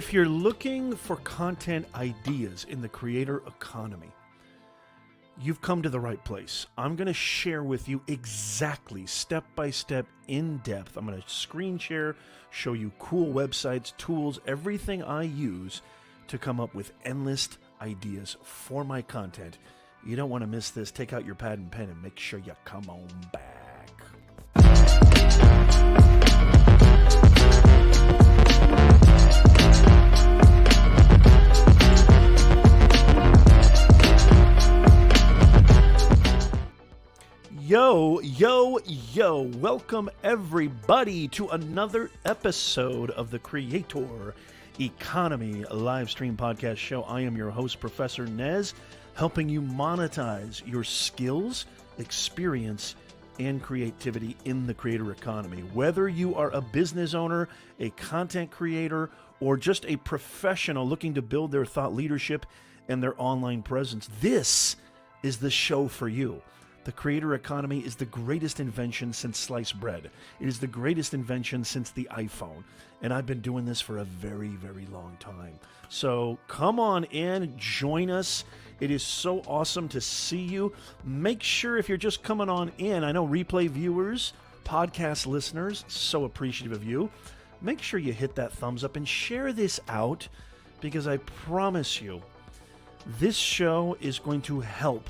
If you're looking for content ideas in the creator economy, you've come to the right place. I'm going to share with you exactly, step by step, in depth. I'm going to screen share, show you cool websites, tools, everything I use to come up with endless ideas for my content. You don't want to miss this. Take out your pad and pen and make sure you come on back. Yo, welcome everybody to another episode of the Creator Economy live stream podcast show. I am your host, Professor Nez, helping you monetize your skills, experience, and creativity in the creator economy. Whether you are a business owner, a content creator, or just a professional looking to build their thought leadership and their online presence, this is the show for you. The creator economy is the greatest invention since sliced bread. It is the greatest invention since the iPhone. And I've been doing this for a very, very long time. So come on in, join us. It is so awesome to see you. Make sure if you're just coming on in, I know replay viewers, podcast listeners, so appreciative of you. Make sure you hit that thumbs up and share this out, because I promise you, this show is going to help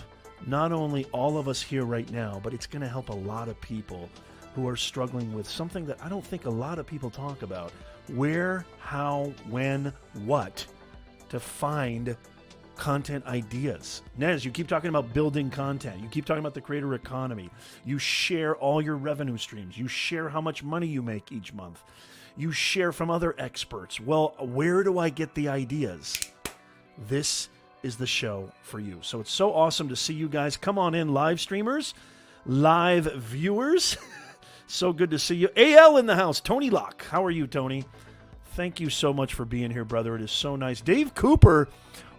not only all of us here right now, but it's going to help a lot of people who are struggling with something that I don't think a lot of people talk about. Where, how, when, what to find content ideas. Nez, you keep talking about building content. You keep talking about the creator economy. You share all your revenue streams. You share how much money you make each month. You share from other experts. Well, where do I get the ideas? This is the show for you. So it's so awesome to see you guys. Come on in, live streamers, live viewers. So good to see you. AL in the house. Tony Locke. How are you, Tony? Thank you so much for being here, brother. It is so nice. Dave Cooper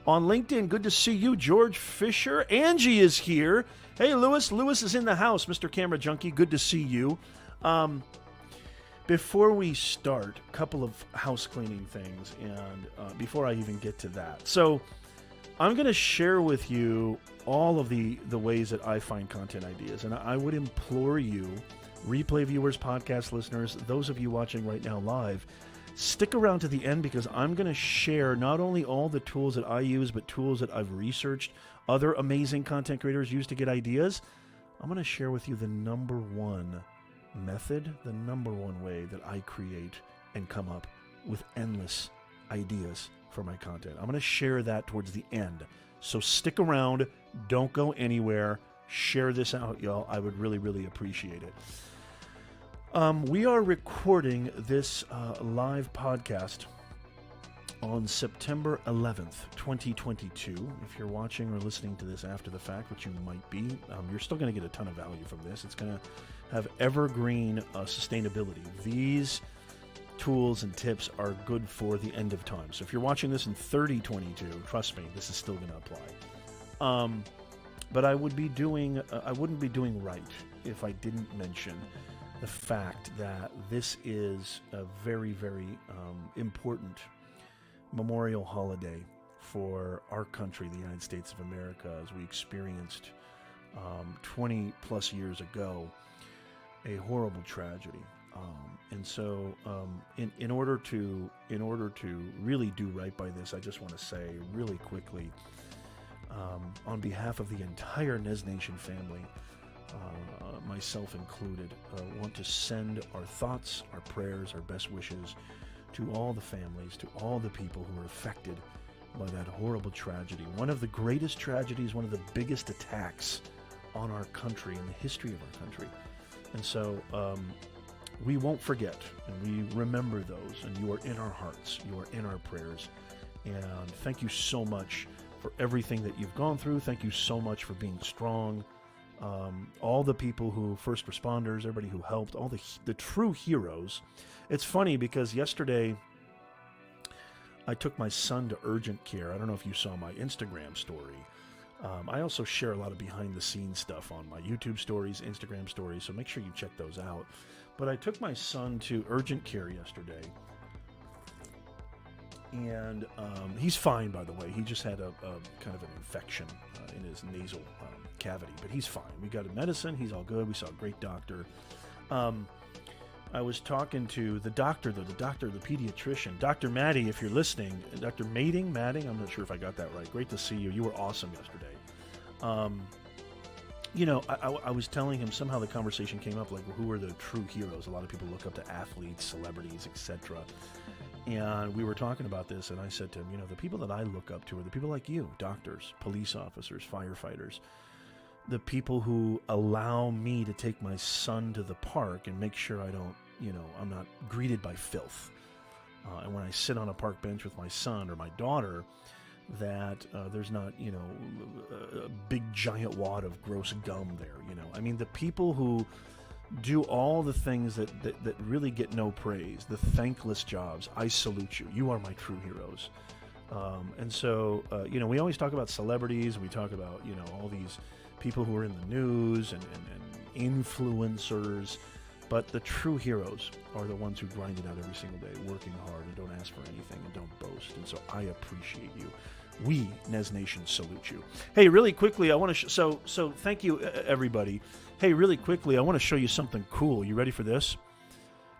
on LinkedIn. Good to see you. George Fisher. Angie is here. Hey, Lewis. Lewis is in the house. Mr. Camera Junkie. Good to see you. Before we start, a couple of house cleaning things, and before I even get to that. So I'm going to share with you all of the ways that I find content ideas. And I would implore you, replay viewers, podcast listeners, those of you watching right now live, stick around to the end, because I'm going to share not only all the tools that I use, but tools that I've researched other amazing content creators use to get ideas. I'm going to share with you the number one method, the number one way that I create and come up with endless ideas for my content. I'm going to share that towards the end. So stick around. Don't go anywhere. Share this out, y'all. I would really, really appreciate it. We are recording this live podcast on September 11th, 2022. If you're watching or listening to this after the fact, which you might be, you're still going to get a ton of value from this. It's going to have evergreen sustainability. These tools and tips are good for the end of time. So if you're watching this in 3022, trust me, this is still going to apply. But I wouldn't be doing right if I didn't mention the fact that this is a very, very important memorial holiday for our country, the United States of America, as we experienced 20 plus years ago a horrible tragedy. And so in order to really do right by this, I just want to say really quickly, on behalf of the entire Nez Nation family, myself included, want to send our thoughts, our prayers, our best wishes to all the families, to all the people who were affected by that horrible tragedy. One of the greatest tragedies, one of the biggest attacks on our country in the history of our country. And so we won't forget, and we remember those, and you are in our hearts, you are in our prayers. And thank you so much for everything that you've gone through. Thank you so much for being strong. All the people who, first responders, everybody who helped, all the true heroes. It's funny because yesterday I took my son to urgent care. I don't know if you saw my Instagram story. I also share a lot of behind-the-scenes stuff on my YouTube stories, Instagram stories, so make sure you check those out. But I took my son to urgent care yesterday, And he's fine, by the way. He just had a kind of an infection in his nasal cavity, but he's fine. We got him medicine. He's all good. We saw a great doctor. I was talking to the doctor, the pediatrician, Dr. Maddie, if you're listening. Dr. Madding, I'm not sure if I got that right. Great to see you. You were awesome yesterday. You know, I was telling him, somehow the conversation came up, like, well, who are the true heroes? A lot of people look up to athletes, celebrities, etc. And we were talking about this, and I said to him, you know, the people that I look up to are the people like you, doctors, police officers, firefighters, the people who allow me to take my son to the park and make sure I don't, you know, I'm not greeted by filth. And when I sit on a park bench with my son or my daughter, that there's not, you know, a big giant wad of gross gum there, you know. I mean, the people who do all the things that really get no praise, the thankless jobs, I salute you. You are my true heroes. And so, you know, we always talk about celebrities. We talk about, you know, all these people who are in the news and influencers. But the true heroes are the ones who grind it out every single day, working hard and don't ask for anything and don't boast. And so I appreciate you. We, Nez Nation, salute you. Hey, really quickly, I want to so thank you, everybody. Hey, really quickly, I want to show you something cool. You ready for this?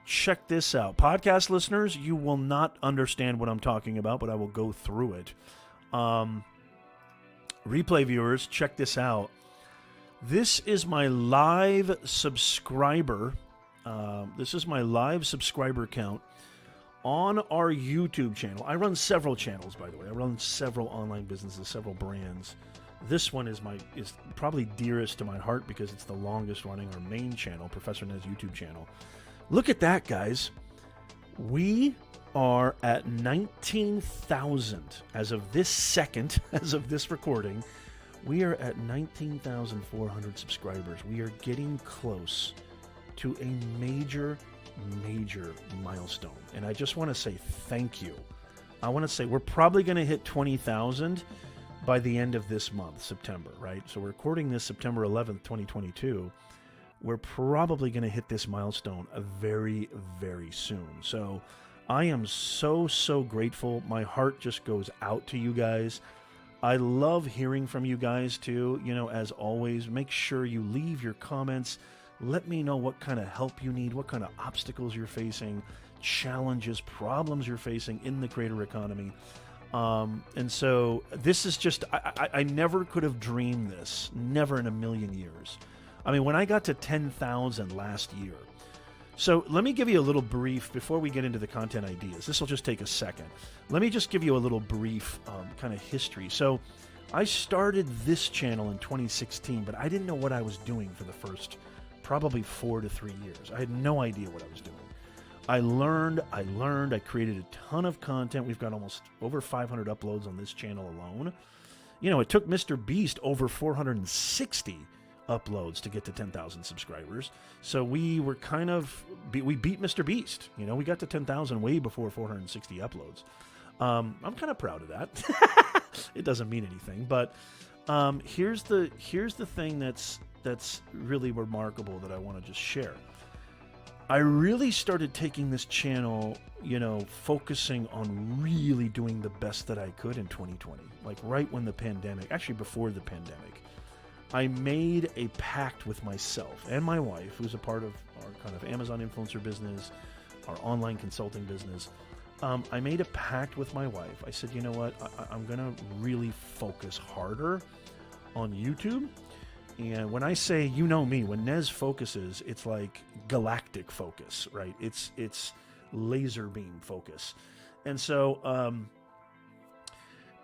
Check this out. Podcast listeners, you will not understand what I'm talking about, but I will go through it. Replay viewers, check this out. This is my live subscriber. This is my live subscriber count on our YouTube channel. I run several channels, by the way. I run several online businesses, several brands. This one is probably dearest to my heart because it's the longest running, our main channel, Professor Nez YouTube channel. Look at that, guys. We are at 19,000 as of this second, as of this recording. We are at 19,400 subscribers. We are getting close to a major milestone. And I just want to say thank you. I want to say we're probably going to hit 20,000 by the end of this month, September, right? So we're recording this September 11th, 2022. We're probably going to hit this milestone very, very soon. So I am so grateful. My heart just goes out to you guys. I love hearing from you guys too. You know, as always, make sure you leave your comments. Let me know what kind of help you need, what kind of obstacles you're facing, challenges, problems you're facing in the creator economy. And so this is just, I never could have dreamed this, never in a million years. I mean, when I got to 10,000 last year. So let me give you a little brief before we get into the content ideas. This will just take a second. Let me just give you a little brief kind of history. So I started this channel in 2016, but I didn't know what I was doing for the first probably 4 to 3 years. I had no idea what I was doing. I learned, I created a ton of content. We've got almost over 500 uploads on this channel alone. You know, it took Mr. Beast over 460 uploads to get to 10,000 subscribers. So we were we beat Mr. Beast. You know, we got to 10,000 way before 460 uploads. I'm kind of proud of that. It doesn't mean anything, but here's the thing that's really remarkable that I want to just share. I really started taking this channel, you know, focusing on really doing the best that I could in 2020. Like right when the pandemic, actually before the pandemic, I made a pact with myself and my wife, who's a part of our kind of Amazon influencer business, our online consulting business. I made a pact with my wife. I said, you know what, I'm going to really focus harder on YouTube. And when I say, you know me, when Nez focuses, it's like galactic focus, right? It's laser beam focus. And so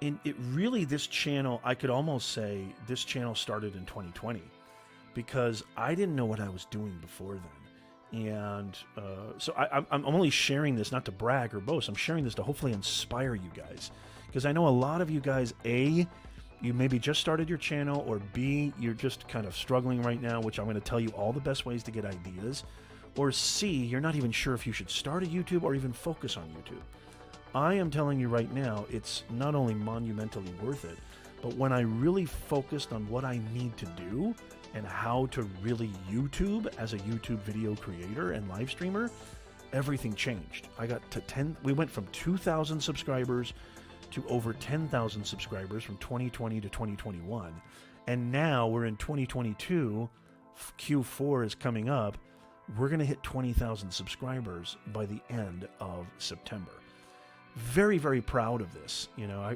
this channel, I could almost say this channel started in 2020 because I didn't know what I was doing before then. And so I'm only sharing this not to brag or boast. I'm sharing this to hopefully inspire you guys, because I know a lot of you guys, A, you maybe just started your channel, or B, you're just kind of struggling right now, which I'm going to tell you all the best ways to get ideas, or C, you're not even sure if you should start a YouTube or even focus on YouTube. I am telling you right now, it's not only monumentally worth it, but when I really focused on what I need to do and how to really YouTube as a YouTube video creator and live streamer, everything changed. I got to 10. We went from 2,000 subscribers to over 10,000 subscribers from 2020 to 2021. And now we're in 2022. Q4 is coming up. We're going to hit 20,000 subscribers by the end of September. Very, very proud of this. You know,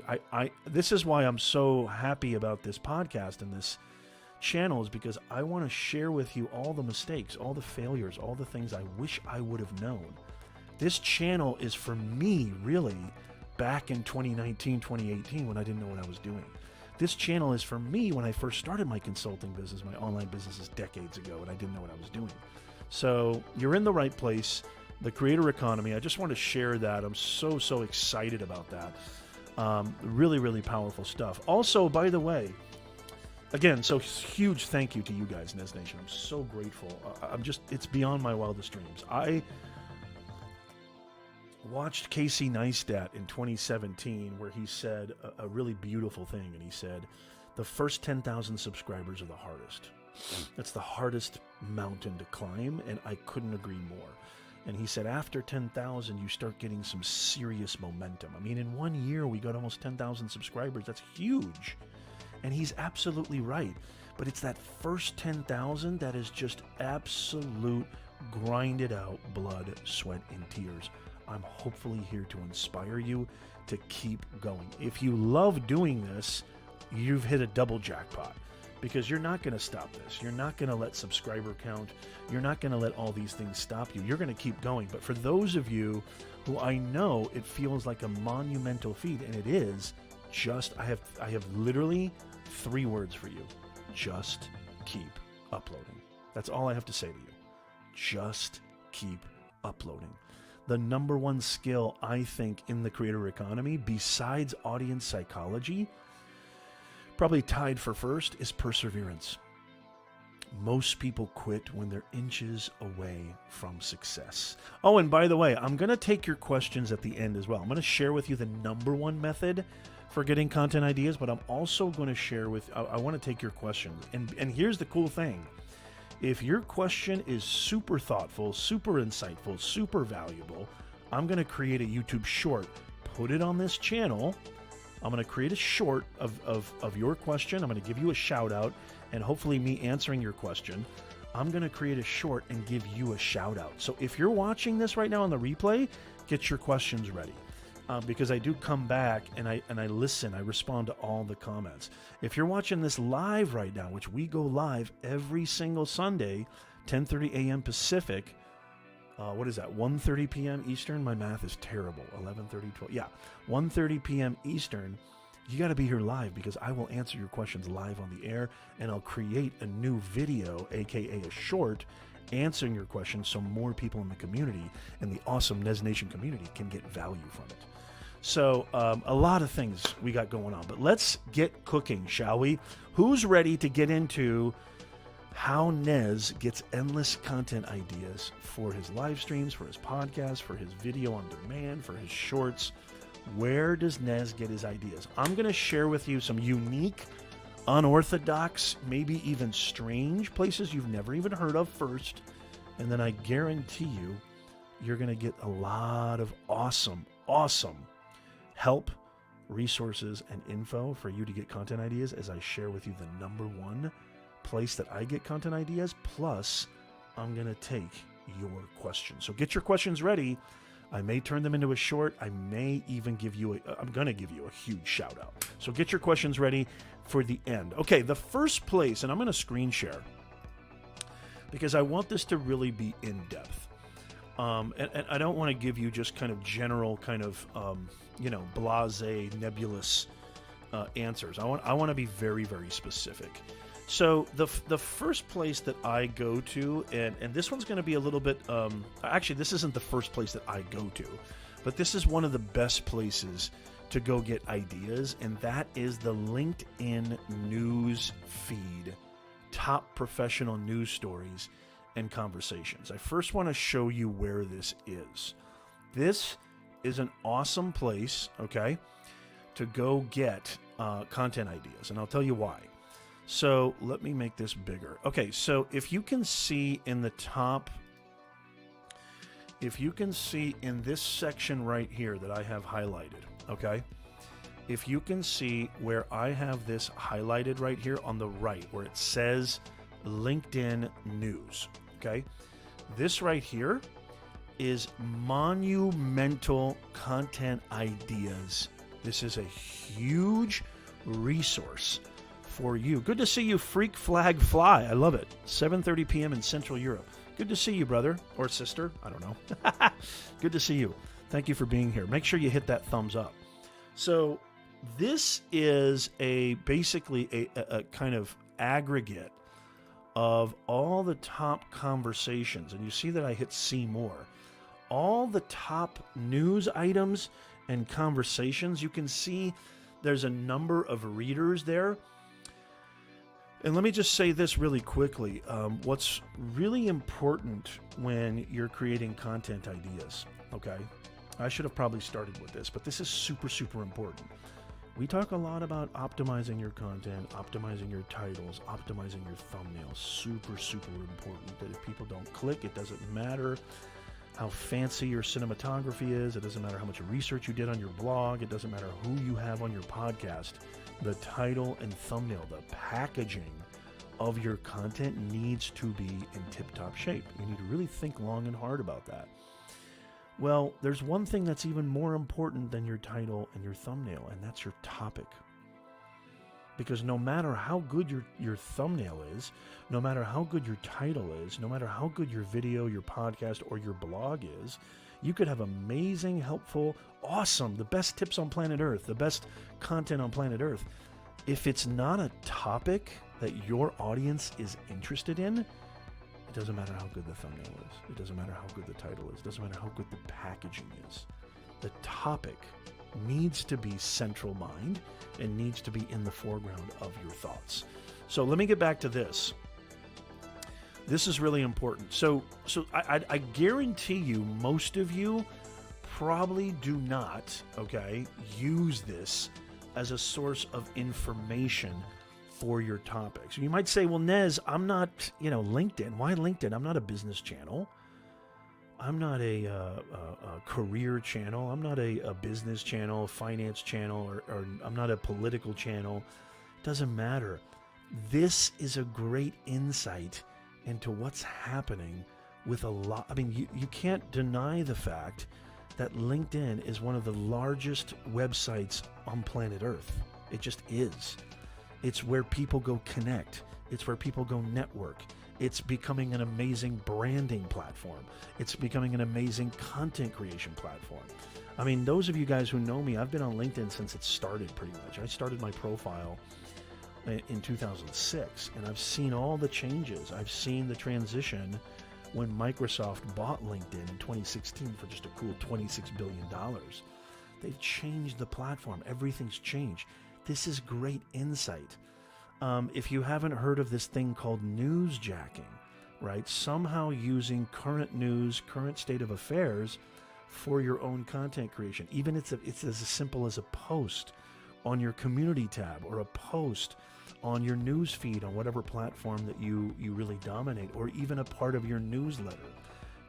this is why I'm so happy about this podcast and this channel, is because I want to share with you all the mistakes, all the failures, all the things I wish I would have known. This channel is for me, really, back in 2019, 2018, when I didn't know what I was doing. This channel is for me when I first started my consulting business, my online businesses decades ago, and I didn't know what I was doing. So you're in the right place. The creator economy, I just want to share that. I'm so excited about that. Really, really powerful stuff. Also, by the way, again, so huge thank you to you guys, Nez Nation. I'm so grateful. It's beyond my wildest dreams. I watched Casey Neistat in 2017 where he said a really beautiful thing, and he said, the first 10,000 subscribers are the hardest. That's the hardest mountain to climb, and I couldn't agree more. And he said, after 10,000, you start getting some serious momentum. I mean, in 1 year, we got almost 10,000 subscribers. That's huge. And he's absolutely right. But it's that first 10,000 that is just absolute grinded out blood, sweat, and tears. I'm hopefully here to inspire you to keep going. If you love doing this, you've hit a double jackpot, because you're not going to stop this. You're not going to let subscriber count. You're not going to let all these things stop you. You're going to keep going. But for those of you who I know it feels like a monumental feat, and it is, I have literally 3 words for you. Just keep uploading. That's all I have to say to you. Just keep uploading. The number one skill, I think, in the creator economy, besides audience psychology, probably tied for first, is perseverance. Most people quit when they're inches away from success. Oh, and by the way, I'm going to take your questions at the end as well. I'm going to share with you the number one method for getting content ideas, but I'm also going to share I want to take your questions. And here's the cool thing. If your question is super thoughtful, super insightful, super valuable, I'm going to create a YouTube short, put it on this channel. I'm going to create a short of your question. I'm going to give you a shout out, and hopefully me answering your question. I'm going to create a short and give you a shout out. So if you're watching this right now on the replay, get your questions ready. Because I do come back and I listen, I respond to all the comments. If you're watching this live right now, which we go live every single Sunday, 10:30 a.m. Pacific, what is that, 1:30 p.m. Eastern? My math is terrible. 11:30, 12, yeah, 1:30 p.m. Eastern. You got to be here live, because I will answer your questions live on the air, and I'll create a new video, aka a short, answering your questions so more people in the community and the awesome Nez Nation community can get value from it. So a lot of things we got going on, but let's get cooking, shall we? Who's ready to get into how Nez gets endless content ideas for his live streams, for his podcast, for his video on demand, for his shorts? Where does Nez get his ideas? I'm going to share with you some unique, unorthodox, maybe even strange places you've never even heard of first. And then I guarantee you're going to get a lot of awesome help, resources, and info for you to get content ideas as I share with you the number one place that I get content ideas. Plus, I'm going to take your questions. So get your questions ready. I may turn them into a short. I may even I'm going to give you a huge shout out. So get your questions ready for the end. Okay, the first place, and I'm going to screen share because I want this to really be in depth. And I don't want to give you just kind of general kind of, blasé, nebulous answers. I want to be very, very specific. So the first place that I go to, and this one's going to be a little bit, actually, this isn't the first place that I go to, but this is one of the best places to go get ideas, and that is the LinkedIn news feed, top professional news stories and conversations. I first want to show you where this is. This is an awesome place, okay, to go get content ideas, and I'll tell you why. So let me make this bigger. Okay, so if you can see in the top if you can see in this section right here that I have highlighted, okay? If you can see where I have this highlighted right here on the right, where it says LinkedIn News, okay? This right here is monumental content ideas. This is a huge resource for you. Good to see you, Freak Flag Fly. I love it. 7:30 p.m. in Central Europe. Good to see you, brother or sister. I don't know. Good to see you. Thank you for being here. Make sure you hit that thumbs up. So this is basically a kind of aggregate of all the top conversations. And you see that I hit see more. All the top news items and conversations. You can see there's a number of readers there. And let me just say this really quickly. What's really important when you're creating content ideas, okay? I should have probably started with this, but this is super, super important. We talk a lot about optimizing your content, optimizing your titles, optimizing your thumbnails. Super, super important that if people don't click, it doesn't matter how fancy your cinematography is. It doesn't matter how much research you did on your blog. It doesn't matter who you have on your podcast. The title and thumbnail, the packaging of your content needs to be in tip-top shape. You need to really think long and hard about that. Well, there's one thing that's even more important than your title and your thumbnail, and that's your topic. Because no matter how good your thumbnail is, no matter how good your title is, no matter how good your video, your podcast, or your blog is, you could have amazing, helpful, awesome, the best tips on planet Earth, the best content on planet Earth. If it's not a topic that your audience is interested in, it doesn't matter how good the thumbnail is. It doesn't matter how good the title is. It doesn't matter how good the packaging is. The topic needs to be central mind and needs to be in the foreground of your thoughts. So let me get back to this. This is really important. So I guarantee you, most of you probably do not, okay, use this as a source of information for your topics. You might say, well, Nez, I'm not, LinkedIn. Why LinkedIn? I'm not a business channel. I'm not a career channel. I'm not a business channel, a finance channel, or I'm not a political channel. Doesn't matter. This is a great insight into what's happening with a lot. I mean, you can't deny the fact that LinkedIn is one of the largest websites on planet Earth. It just is. It's where people go connect. It's where people go network. It's becoming an amazing branding platform. It's becoming an amazing content creation platform. I mean, those of you guys who know me, I've been on LinkedIn since it started pretty much. I started my profile in 2006, and I've seen all the changes. I've seen the transition when Microsoft bought LinkedIn in 2016 for just a cool $26 billion. They've changed the platform. Everything's changed. This is great insight. If you haven't heard of this thing called newsjacking, right? Somehow using current news, current state of affairs for your own content creation. Even it's as simple as a post on your community tab or a post on your news feed on whatever platform that you really dominate, or even a part of your newsletter.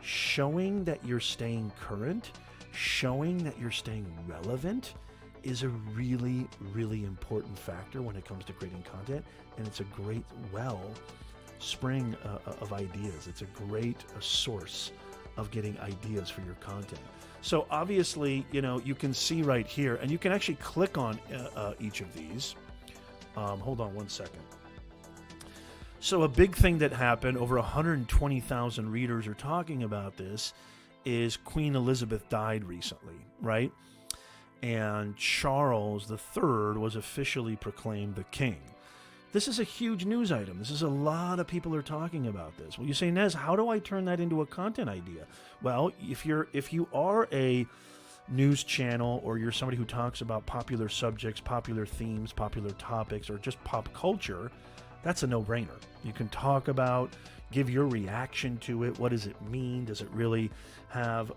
Showing that you're staying current, showing that you're staying relevant is a really, really important factor when it comes to creating content, and it's a great spring of ideas. It's a great source of getting ideas for your content. So obviously, you can see right here, and you can actually click on each of these. Hold on one second. So a big thing that happened, over 120,000 readers are talking about this, is Queen Elizabeth died recently, right? And Charles III was officially proclaimed the king. This is a huge news item. This is a lot of people are talking about this. Well, you say, Nez, how do I turn that into a content idea? Well, if you are a news channel, or you're somebody who talks about popular subjects, popular themes, popular topics, or just pop culture, That's a no-brainer. You can talk about, give your reaction to it. What does it mean? Does it really have,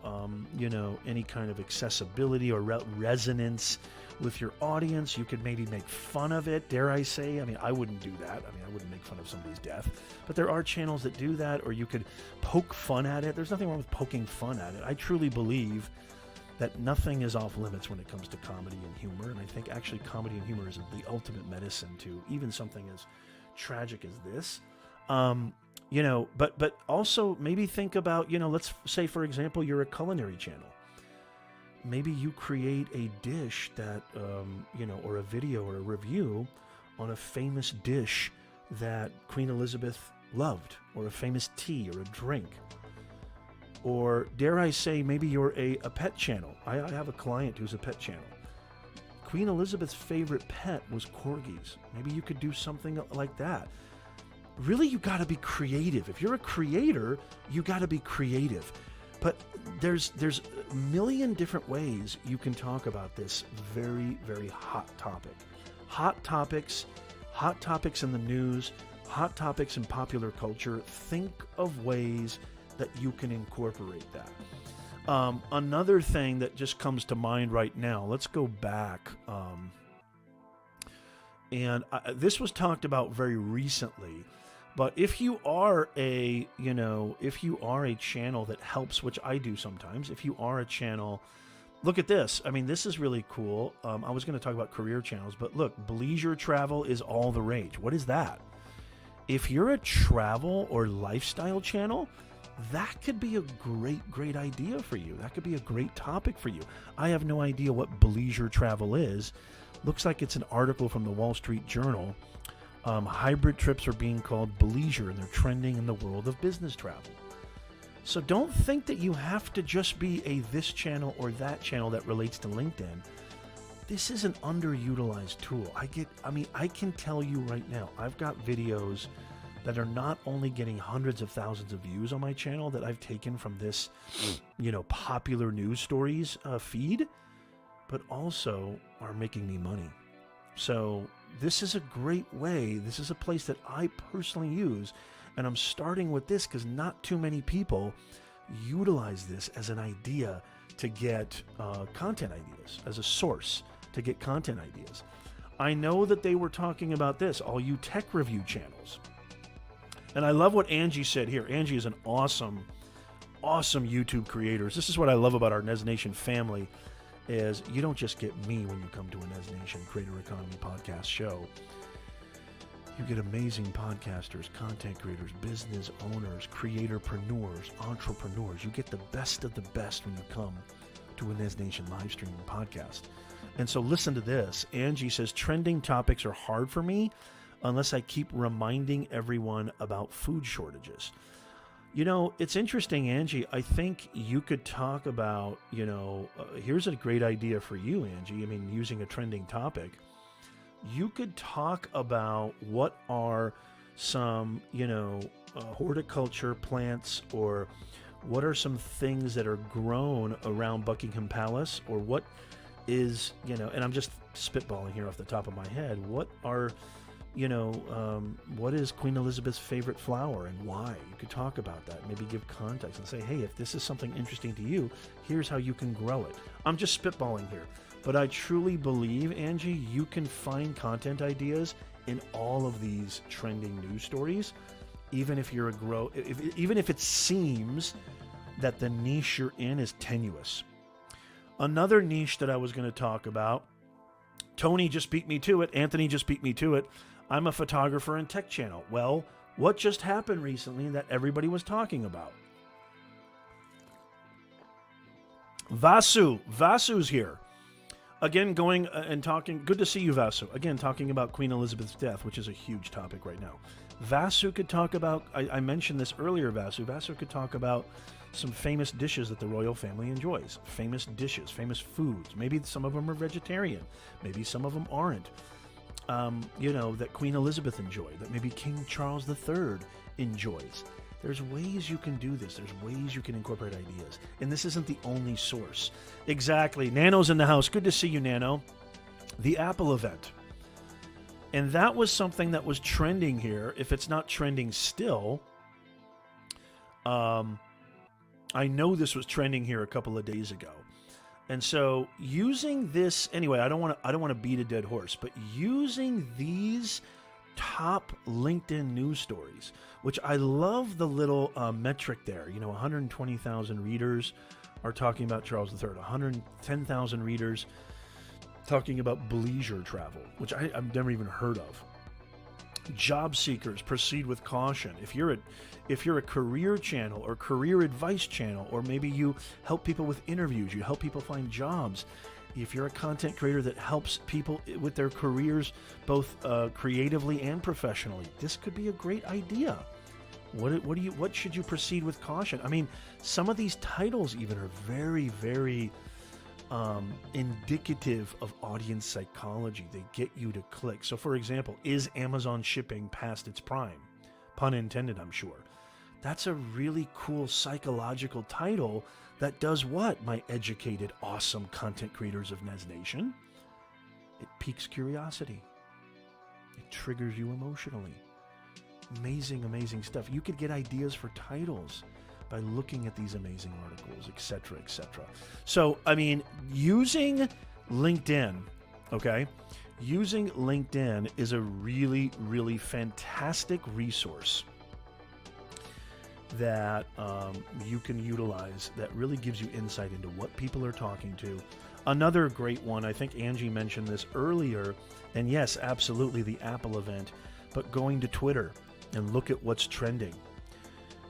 any kind of accessibility or resonance with your audience? You could maybe make fun of it, dare I say. I mean, I wouldn't do that. I mean, I wouldn't make fun of somebody's death. But there are channels that do that, or you could poke fun at it. There's nothing wrong with poking fun at it. I truly believe that nothing is off limits when it comes to comedy and humor. And I think actually comedy and humor is the ultimate medicine to even something as tragic as this. But also maybe think about, let's say, for example, you're a culinary channel. Maybe you create a dish that, or a video or a review on a famous dish that Queen Elizabeth loved, or a famous tea or a drink. Or dare I say, maybe you're a pet channel. I have a client who's a pet channel. Queen Elizabeth's favorite pet was corgis. Maybe you could do something like that. Really, you got to be creative. If you're a creator, you got to be creative. But there's a million different ways you can talk about this very, very hot topic. Hot topics in the news, hot topics in popular culture. Think of ways that you can incorporate that. Another thing that just comes to mind right now, let's go back. This was talked about very recently. But if you are a channel that helps, which I do sometimes, if you are a channel, look at this. I mean, this is really cool. I was going to talk about career channels, but look, bleisure travel is all the rage. What is that? If you're a travel or lifestyle channel, that could be a great idea for you. That could be a great topic for you. I have no idea what bleisure travel is. Looks like it's an article from the Wall Street Journal. Hybrid trips are being called bleisure, and they're trending in the world of business travel. So don't think that you have to just be a this channel or that channel that relates to LinkedIn. This is an underutilized tool. I can tell you right now, I've got videos that are not only getting hundreds of thousands of views on my channel that I've taken from this, popular news stories feed, but also are making me money. So this is a great way. This is a place that I personally use, and I'm starting with this because not too many people utilize this as an idea to get content ideas, as a source to get content ideas. I know that they were talking about this, all you tech review channels. And I love what Angie said here. Angie is an awesome YouTube creator. This is what I love about our Nez Nation family, is you don't just get me when you come to a Nez Nation Creator Economy podcast show. You get amazing podcasters, content creators, business owners, creatorpreneurs, entrepreneurs. You get the best of the best when you come to a Nez Nation live streaming podcast. And so listen to this. Angie says, trending topics are hard for me unless I keep reminding everyone about food shortages. It's interesting, Angie. I think you could talk about, here's a great idea for you, Angie. I mean, using a trending topic, you could talk about what are some, horticulture plants, or what are some things that are grown around Buckingham Palace, or what is, and I'm just spitballing here off the top of my head, what are, what is Queen Elizabeth's favorite flower and why? You could talk about that, maybe give context and say, hey, if this is something interesting to you, here's how you can grow it. I'm just spitballing here, but I truly believe, Angie, you can find content ideas in all of these trending news stories, even if you're even if it seems that the niche you're in is tenuous. Another niche that I was going to talk about, Tony just beat me to it, Anthony just beat me to it. I'm a photographer and tech channel. Well, what just happened recently that everybody was talking about? Vasu's here. Again, going and talking. Good to see you, Vasu. Again, talking about Queen Elizabeth's death, which is a huge topic right now. Vasu could talk about, I mentioned this earlier, Vasu. Vasu could talk about some famous dishes that the royal family enjoys. Famous dishes, famous foods. Maybe some of them are vegetarian. Maybe some of them aren't. That Queen Elizabeth enjoyed, that maybe King Charles III enjoys. There's ways you can do this. There's ways you can incorporate ideas. And this isn't the only source. Exactly. Nano's in the house. Good to see you, Nano. The Apple event. And that was something that was trending here. If it's not trending still, I know this was trending here a couple of days ago. And so using this, anyway, I don't want to beat a dead horse, but using these top LinkedIn news stories, which I love the little metric there, 120,000 readers are talking about Charles III, 110,000 readers talking about bleisure travel, which I've never even heard of. Job seekers, proceed with caution. If you're a career channel or career advice channel, or maybe you help people with interviews, you help people find jobs. If you're a content creator that helps people with their careers, both creatively and professionally, this could be a great idea. What should you proceed with caution? I mean, some of these titles even are very, very indicative of audience psychology. They get you to click. So, for example, is Amazon shipping past its prime? Pun intended, I'm sure. That's a really cool psychological title that does what, my educated, awesome content creators of Nez Nation? It piques curiosity. It triggers you emotionally. Amazing, amazing stuff. You could get ideas for titles by looking at these amazing articles, etc., etc. So, I mean, using LinkedIn, okay? Using LinkedIn is a really, really fantastic resource that you can utilize that really gives you insight into what people are talking to. Another great one, I think Angie mentioned this earlier, and yes, absolutely, the Apple event, but going to Twitter and look at what's trending.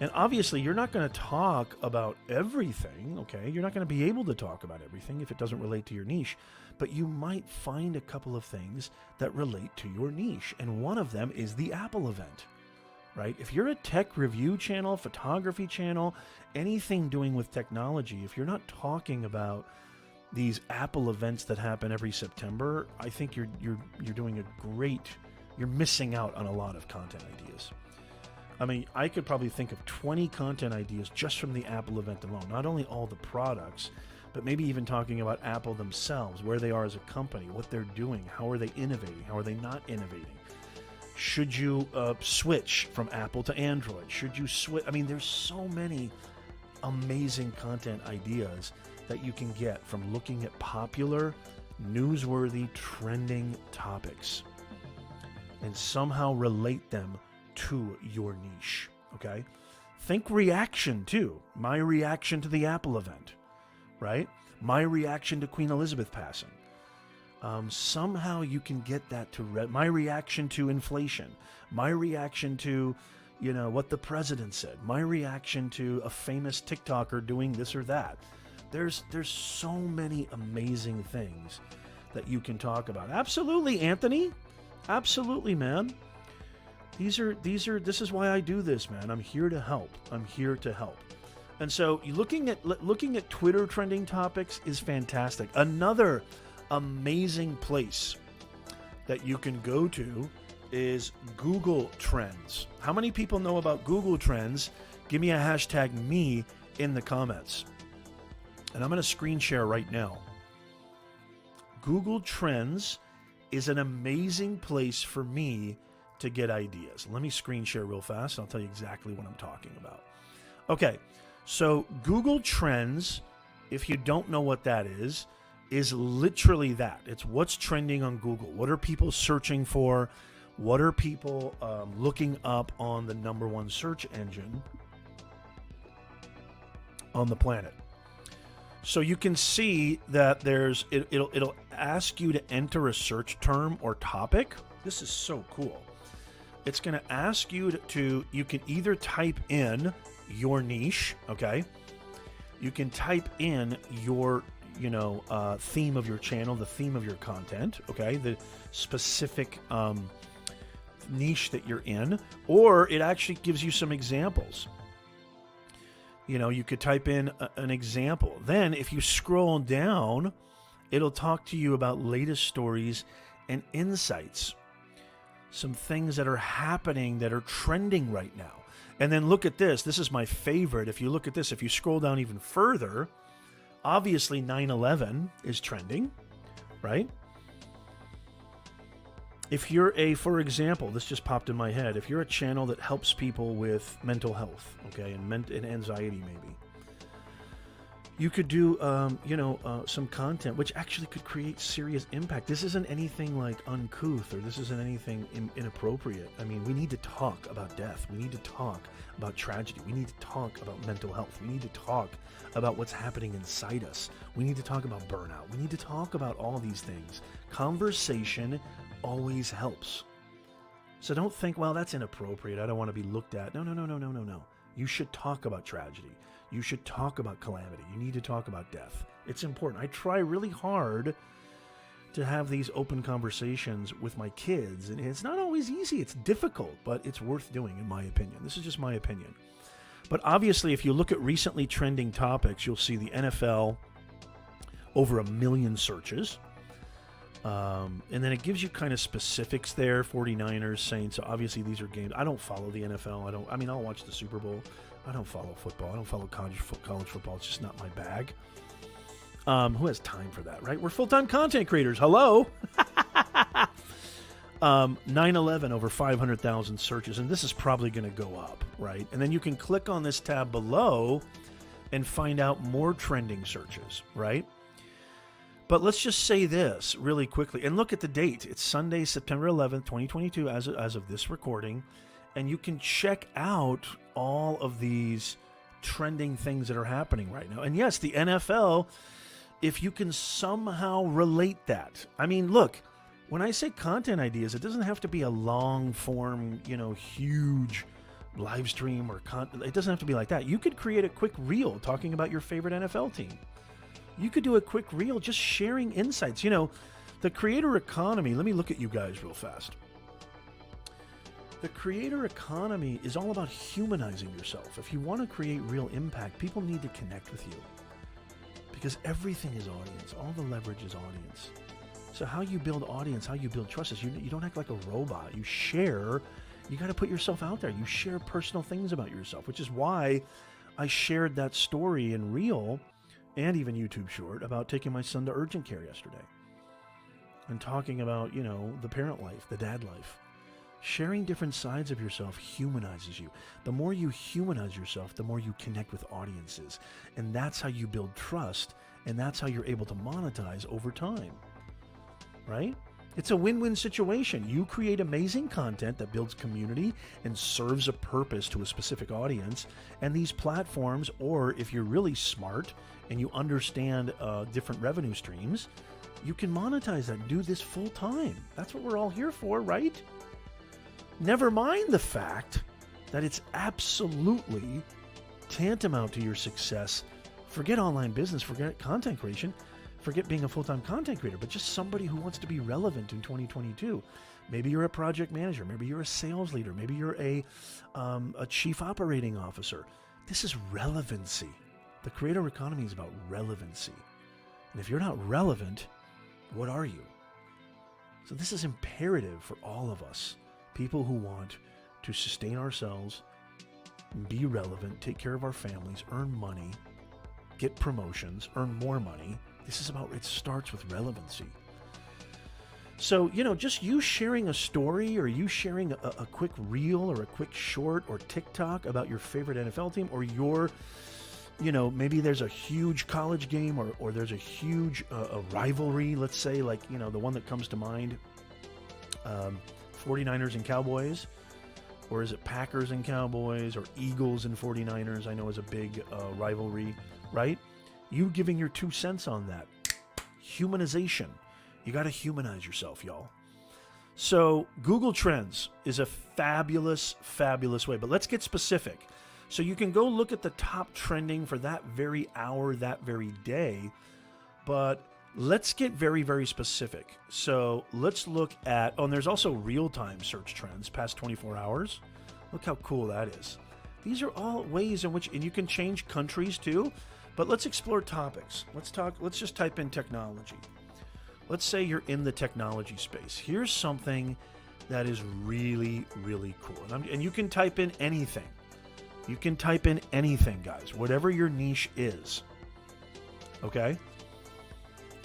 And obviously, you're not going to talk about everything, okay? You're not going to be able to talk about everything if it doesn't relate to your niche, but you might find a couple of things that relate to your niche, and one of them is the Apple event, right? If you're a tech review channel, photography channel, anything doing with technology, if you're not talking about these Apple events that happen every September, I think you're doing a great, you're missing out on a lot of content ideas. I mean, I could probably think of 20 content ideas just from the Apple event alone. Not only all the products, but maybe even talking about Apple themselves, where they are as a company, what they're doing, how are they innovating, how are they not innovating. Should you switch from Apple to Android? Should you switch? I mean, there's so many amazing content ideas that you can get from looking at popular, newsworthy, trending topics and somehow relate them to your niche, okay? Think reaction too. My reaction to the Apple event, right? My reaction to Queen Elizabeth passing. Somehow you can get that to my reaction to inflation, my reaction to, what the president said, my reaction to a famous TikToker doing this or that. There's so many amazing things that you can talk about. Absolutely, Anthony. Absolutely, man. This is why I do this, man. I'm here to help. I'm here to help. And so looking at Twitter trending topics is fantastic. Another amazing place that you can go to is Google Trends. How many people know about Google Trends? Give me a hashtag me in the comments. And I'm going to screen share right now. Google Trends is an amazing place for me to get ideas. Let me screen share real fast, and I'll tell you exactly what I'm talking about. Okay, so Google Trends, if you don't know what that is literally that. It's what's trending on Google. What are people searching for? What are people looking up on the #1 search engine on the planet? So you can see that it'll ask you to enter a search term or topic. This is so cool. It's going to ask you you can either type in your niche, okay? You can type in your, theme of your channel, the theme of your content, okay? The specific niche that you're in, or it actually gives you some examples. You could type in an example. Then if you scroll down, it'll talk to you about latest stories and insights. Some things that are happening that are trending right now. And then look at this. This is my favorite. If you look at this, if you scroll down even further, obviously 9/11 is trending, right? If you're for example, this just popped in my head. If you're a channel that helps people with mental health, okay, and anxiety maybe, you could do, some content which actually could create serious impact. This isn't anything like uncouth, or this isn't anything inappropriate. I mean, we need to talk about death. We need to talk about tragedy. We need to talk about mental health. We need to talk about what's happening inside us. We need to talk about burnout. We need to talk about all these things. Conversation always helps. So don't think, well, that's inappropriate. I don't want to be looked at. No. You should talk about tragedy. You should talk about calamity. You need to talk about death. It's important. I try really hard to have these open conversations with my kids, and it's not always easy. It's difficult, but it's worth doing, in my opinion. This is just my opinion. But obviously, if you look at recently trending topics, you'll see the NFL, over 1 million searches. And then it gives you kind of specifics there. 49ers, Saints. Obviously, these are games. I don't follow the NFL. I'll watch the Super Bowl. I don't follow football. I don't follow college football. It's just not my bag. Who has time for that, right? We're full-time content creators. Hello. 9/11, over 500,000 searches. And this is probably going to go up, right? And then you can click on this tab below and find out more trending searches, right? But let's just say this really quickly. And look at the date. It's Sunday, September 11th, 2022, as of this recording. And you can check out all of these trending things that are happening right now. And yes, the NFL, if you can somehow relate that. I mean, look, when I say content ideas, it doesn't have to be a long form, huge live stream or content. It doesn't have to be like that. You could create a quick reel talking about your favorite NFL team. You could do a quick reel just sharing insights. The creator economy, let me look at you guys real fast. The creator economy is all about humanizing yourself. If you want to create real impact, people need to connect with you, because everything is audience. All the leverage is audience. So how you build audience, how you build trust is you don't act like a robot. You share. You got to put yourself out there. You share personal things about yourself, which is why I shared that story in Reel and even YouTube Short about taking my son to urgent care yesterday and talking about, the parent life, the dad life. Sharing different sides of yourself humanizes you. The more you humanize yourself, the more you connect with audiences. And that's how you build trust, and that's how you're able to monetize over time. Right? It's a win-win situation. You create amazing content that builds community and serves a purpose to a specific audience. And these platforms, or if you're really smart and you understand different revenue streams, you can monetize that, do this full time. That's what we're all here for, right? Never mind the fact that it's absolutely tantamount to your success. Forget online business, forget content creation, forget being a full-time content creator, but just somebody who wants to be relevant in 2022. Maybe you're a project manager, maybe you're a sales leader, maybe you're a chief operating officer. This is relevancy. The creator economy is about relevancy. And if you're not relevant, what are you? So this is imperative for all of us. People who want to sustain ourselves, be relevant, take care of our families, earn money, get promotions, earn more money. This is about, it starts with relevancy. So, just you sharing a story, or you sharing a quick reel or a quick short or TikTok about your favorite NFL team, or your, maybe there's a huge college game, or there's a huge a rivalry, let's say, like, the one that comes to mind, 49ers and Cowboys, or is it Packers and Cowboys, or Eagles and 49ers? I know is a big rivalry, right? You giving your 2 cents on that. Humanization. You got to humanize yourself, y'all. So Google Trends is a fabulous, fabulous way, but let's get specific. So you can go look at the top trending for that very hour, that very day, but let's get very, very specific. So let's look at, and there's also real-time search trends past 24 hours. Look how cool that is. These are all ways in which, and you can change countries too, but let's explore topics. Let's just type in technology. Let's say you're in the technology space. Here's something that is really, really cool. And you can type in anything. You can type in anything, guys, whatever your niche is. Okay?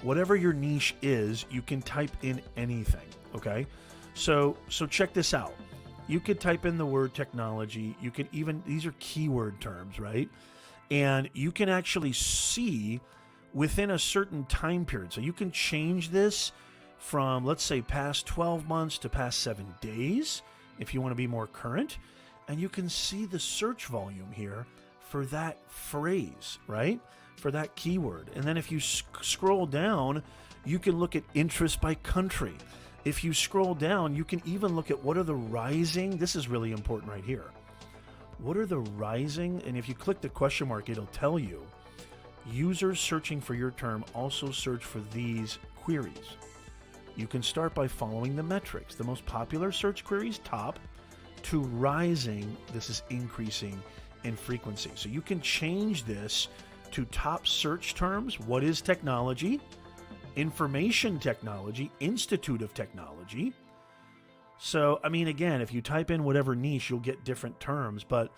Whatever your niche is, you can type in anything, okay? So check this out. You could type in the word technology. You can even, these are keyword terms, right? And you can actually see within a certain time period. So you can change this from, let's say, past 12 months to past 7 days if you want to be more current. And you can see the search volume here for that phrase, right? For that keyword. And then if you scroll down, you can look at interest by country. If you scroll down, you can even look at what are the rising, this is really important right here. What are the rising, and if you click the question mark, it'll tell you, users searching for your term also search for these queries. You can start by following the metrics. The most popular search queries, top, to rising, this is increasing in frequency. So you can change this to top search terms. What is technology? Information technology, Institute of Technology. So, I mean, again, if you type in whatever niche, you'll get different terms, but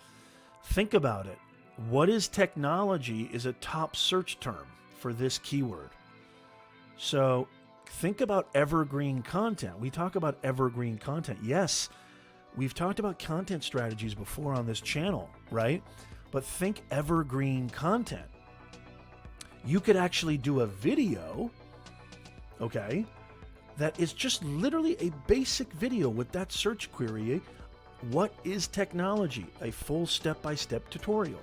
think about it. What is technology is a top search term for this keyword. So think about evergreen content. We talk about evergreen content. Yes, we've talked about content strategies before on this channel, right? But think evergreen content. You could actually do a video, okay, that is just literally a basic video with that search query. What is technology? A full step-by-step tutorial.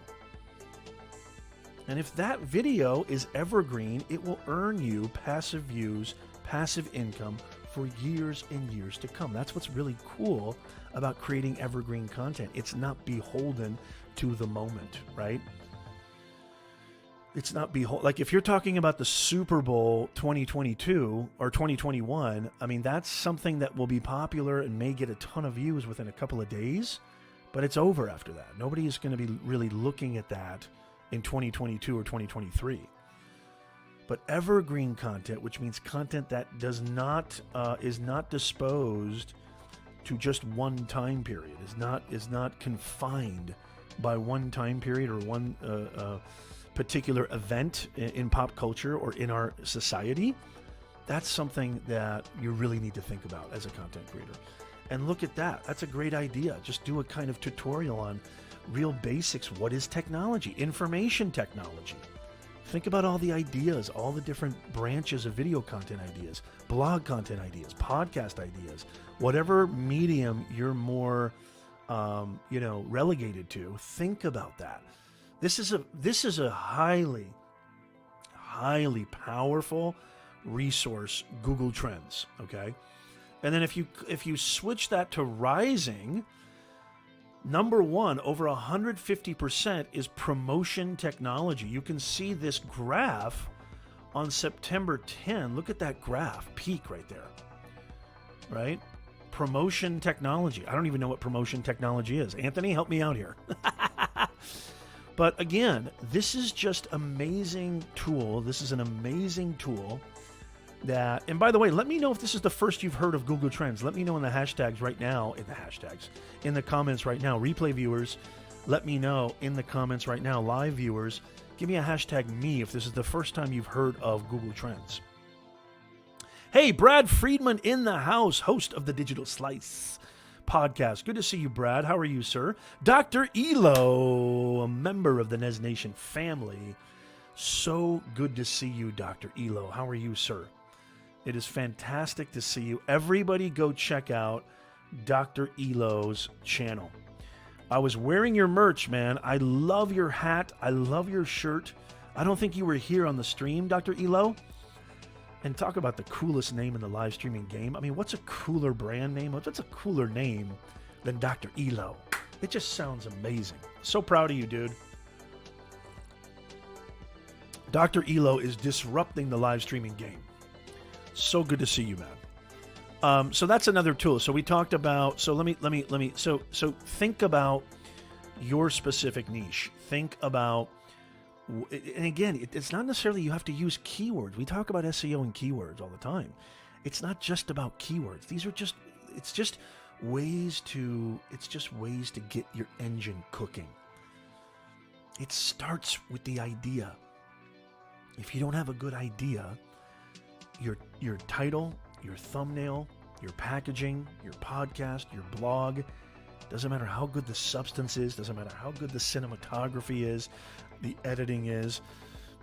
And if that video is evergreen, it will earn you passive views, passive income for years and years to come. That's what's really cool about creating evergreen content. It's not beholden to the moment, right? It's not like if you're talking about the Super Bowl 2022 or 2021, I mean, that's something that will be popular and may get a ton of views within a couple of days, but it's over after that. Nobody is going to be really looking at that in 2022 or 2023. But evergreen content, which means content that does not is not disposed to just one time period, is not confined by one time period or one particular event in pop culture or in our society. That's something that you really need to think about as a content creator. And look at that. That's a great idea. Just do a kind of tutorial on real basics. What is technology? Information technology. Think about all the ideas, all the different branches of video content ideas, blog content ideas, podcast ideas, whatever medium you're more, relegated to. Think about that. This is a highly, highly powerful resource, Google Trends. Okay, and then if you switch that to rising, number one, over 150% is promotion technology. You can see this graph on September 10. Look at that graph, peak right there, right? Promotion technology. I don't even know what promotion technology is. Anthony, help me out here. But again, this is just amazing tool. This is an amazing tool that, and by the way, let me know if this is the first you've heard of Google Trends. Let me know in the hashtags right now, in the comments right now. Replay viewers, let me know in the comments right now. Live viewers, give me a hashtag me if this is the first time you've heard of Google Trends. Hey, Brad Friedman in the house, host of the Digital Slice podcast. Good to see you, Brad. How are you, sir? Dr. Elo, a member of the Nez Nation family. So good to see you, Dr. Elo. How are you, sir? It is fantastic to see you. Everybody go check out Dr. Elo's channel. I was wearing your merch, man. I love your hat. I love your shirt. I don't think you were here on the stream, Dr. Elo. And talk about the coolest name in the live streaming game. I mean, what's a cooler brand name? What's a cooler name than Dr. Elo? It just sounds amazing. So proud of you, dude. Dr. Elo is disrupting the live streaming game. So good to see you, man. So that's another tool. So we talked about, so so think about your specific niche. Think about, and again, it's not necessarily you have to use keywords. We talk about SEO and keywords all the time. It's not just about keywords. It's just ways to get your engine cooking. It starts with the idea. If you don't have a good idea, your title, your thumbnail, your packaging, your podcast, your blog. Doesn't matter how good the substance is, doesn't matter how good the cinematography is, the editing is,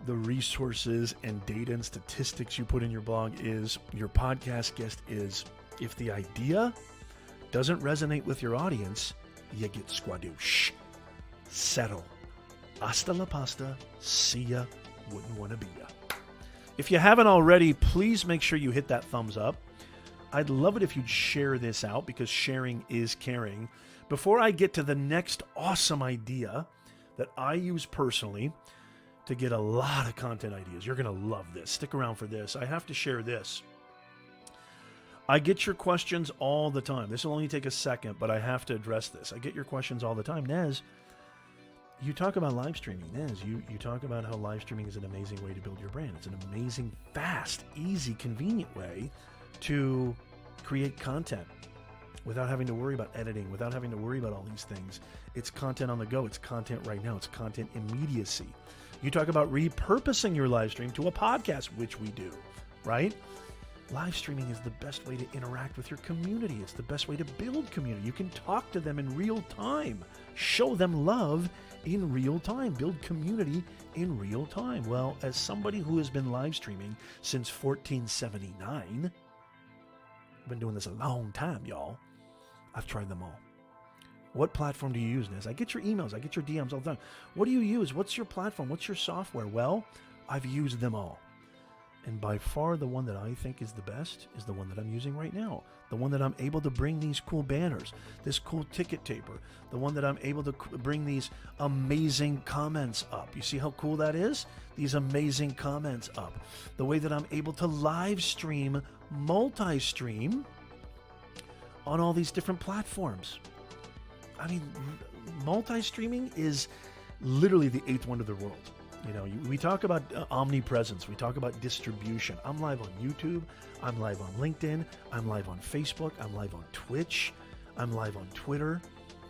the resources and data and statistics you put in your blog is, your podcast guest is. If the idea doesn't resonate with your audience, you get squadoosh. Settle. Hasta la pasta. See ya. Wouldn't want to be ya. If you haven't already, please make sure you hit that thumbs up. I'd love it if you'd share this out, because sharing is caring. Before I get to the next awesome idea that I use personally to get a lot of content ideas, you're going to love this. Stick around for this. I have to share this. I get your questions all the time. This will only take a second, but I have to address this. I get your questions all the time. Nez, you talk about live streaming. Nez, you talk about how live streaming is an amazing way to build your brand. It's an amazing, fast, easy, convenient way to create content without having to worry about editing, without having to worry about all these things. It's content on the go. It's content right now. It's content immediacy. You talk about repurposing your live stream to a podcast, which we do, right? Live streaming is the best way to interact with your community. It's the best way to build community. You can talk to them in real time, show them love in real time, build community in real time. Well, as somebody who has been live streaming since 1479, I've been doing this a long time, y'all. I've tried them all. What platform do you use, Nez? I get your emails. I get your DMs all the time. What do you use? What's your platform? What's your software? Well, I've used them all. And by far the one that I think is the best is the one that I'm using right now. The one that I'm able to bring these cool banners, this cool ticket taper, the one that I'm able to bring these amazing comments up. You see how cool that is? These amazing comments up. The way that I'm able to live stream, multi-stream on all these different platforms. I mean, multi-streaming is literally the eighth wonder of the world. You know, we talk about omnipresence. We talk about distribution. I'm live on YouTube. I'm live on LinkedIn. I'm live on Facebook. I'm live on Twitch. I'm live on Twitter,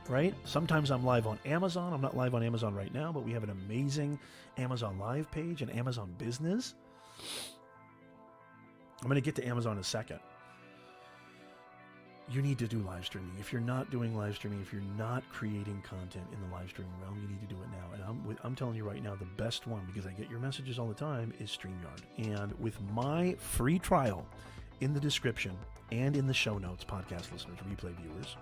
right? Sometimes I'm live on Amazon. I'm not live on Amazon right now, but we have an amazing Amazon Live page and Amazon Business. I'm going to get to Amazon in a second. You need to do live streaming. If you're not doing live streaming, if you're not creating content in the live streaming realm, you need to do it now. And I'm telling you right now, the best one, because I get your messages all the time, is StreamYard. And with my free trial in the description and in the show notes, podcast listeners, replay viewers,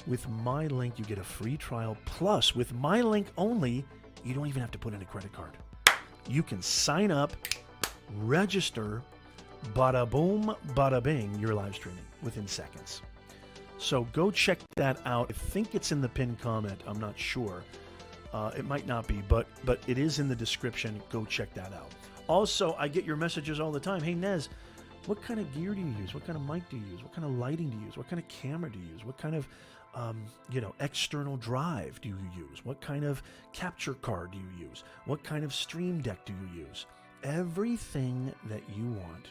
with my link, you get a free trial. Plus, with my link only, you don't even have to put in a credit card. You can sign up, register, bada boom, bada bing, you're live streaming within seconds. So go check that out. I think it's in the pinned comment. I'm not sure. It might not be, but it is in the description. Go check that out. Also, I get your messages all the time. Hey, Nez, what kind of gear do you use? What kind of mic do you use? What kind of lighting do you use? What kind of camera do you use? What kind of external drive do you use? What kind of capture card do you use? What kind of stream deck do you use? Everything that you want,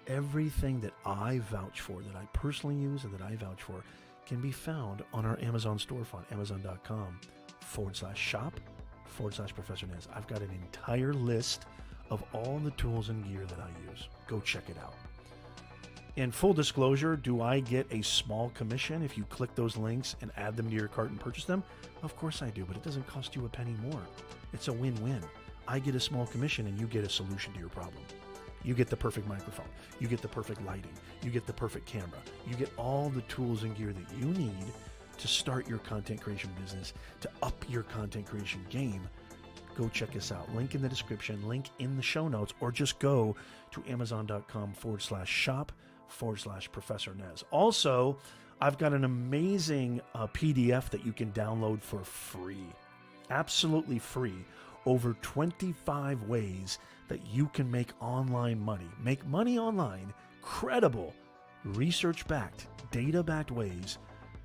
everything that I vouch for, that I personally use and that I vouch for, can be found on our Amazon storefront, amazon.com/shop/Professor Nez. I've got an entire list of all the tools and gear that I use. Go check it out. In full disclosure, do I get a small commission if you click those links and add them to your cart and purchase them? Of course I do, but it doesn't cost you a penny more. It's a win-win. I get a small commission and you get a solution to your problem. You get the perfect microphone. You get the perfect lighting. You get the perfect camera. You get all the tools and gear that you need to start your content creation business, to up your content creation game. Go check us out. Link in the description, link in the show notes, or just go to amazon.com/shop/Professor Nez. Also, I've got an amazing PDF that you can download for free. Absolutely free. Over 25 ways that you can make online money. Make money online. Credible, research-backed, data-backed ways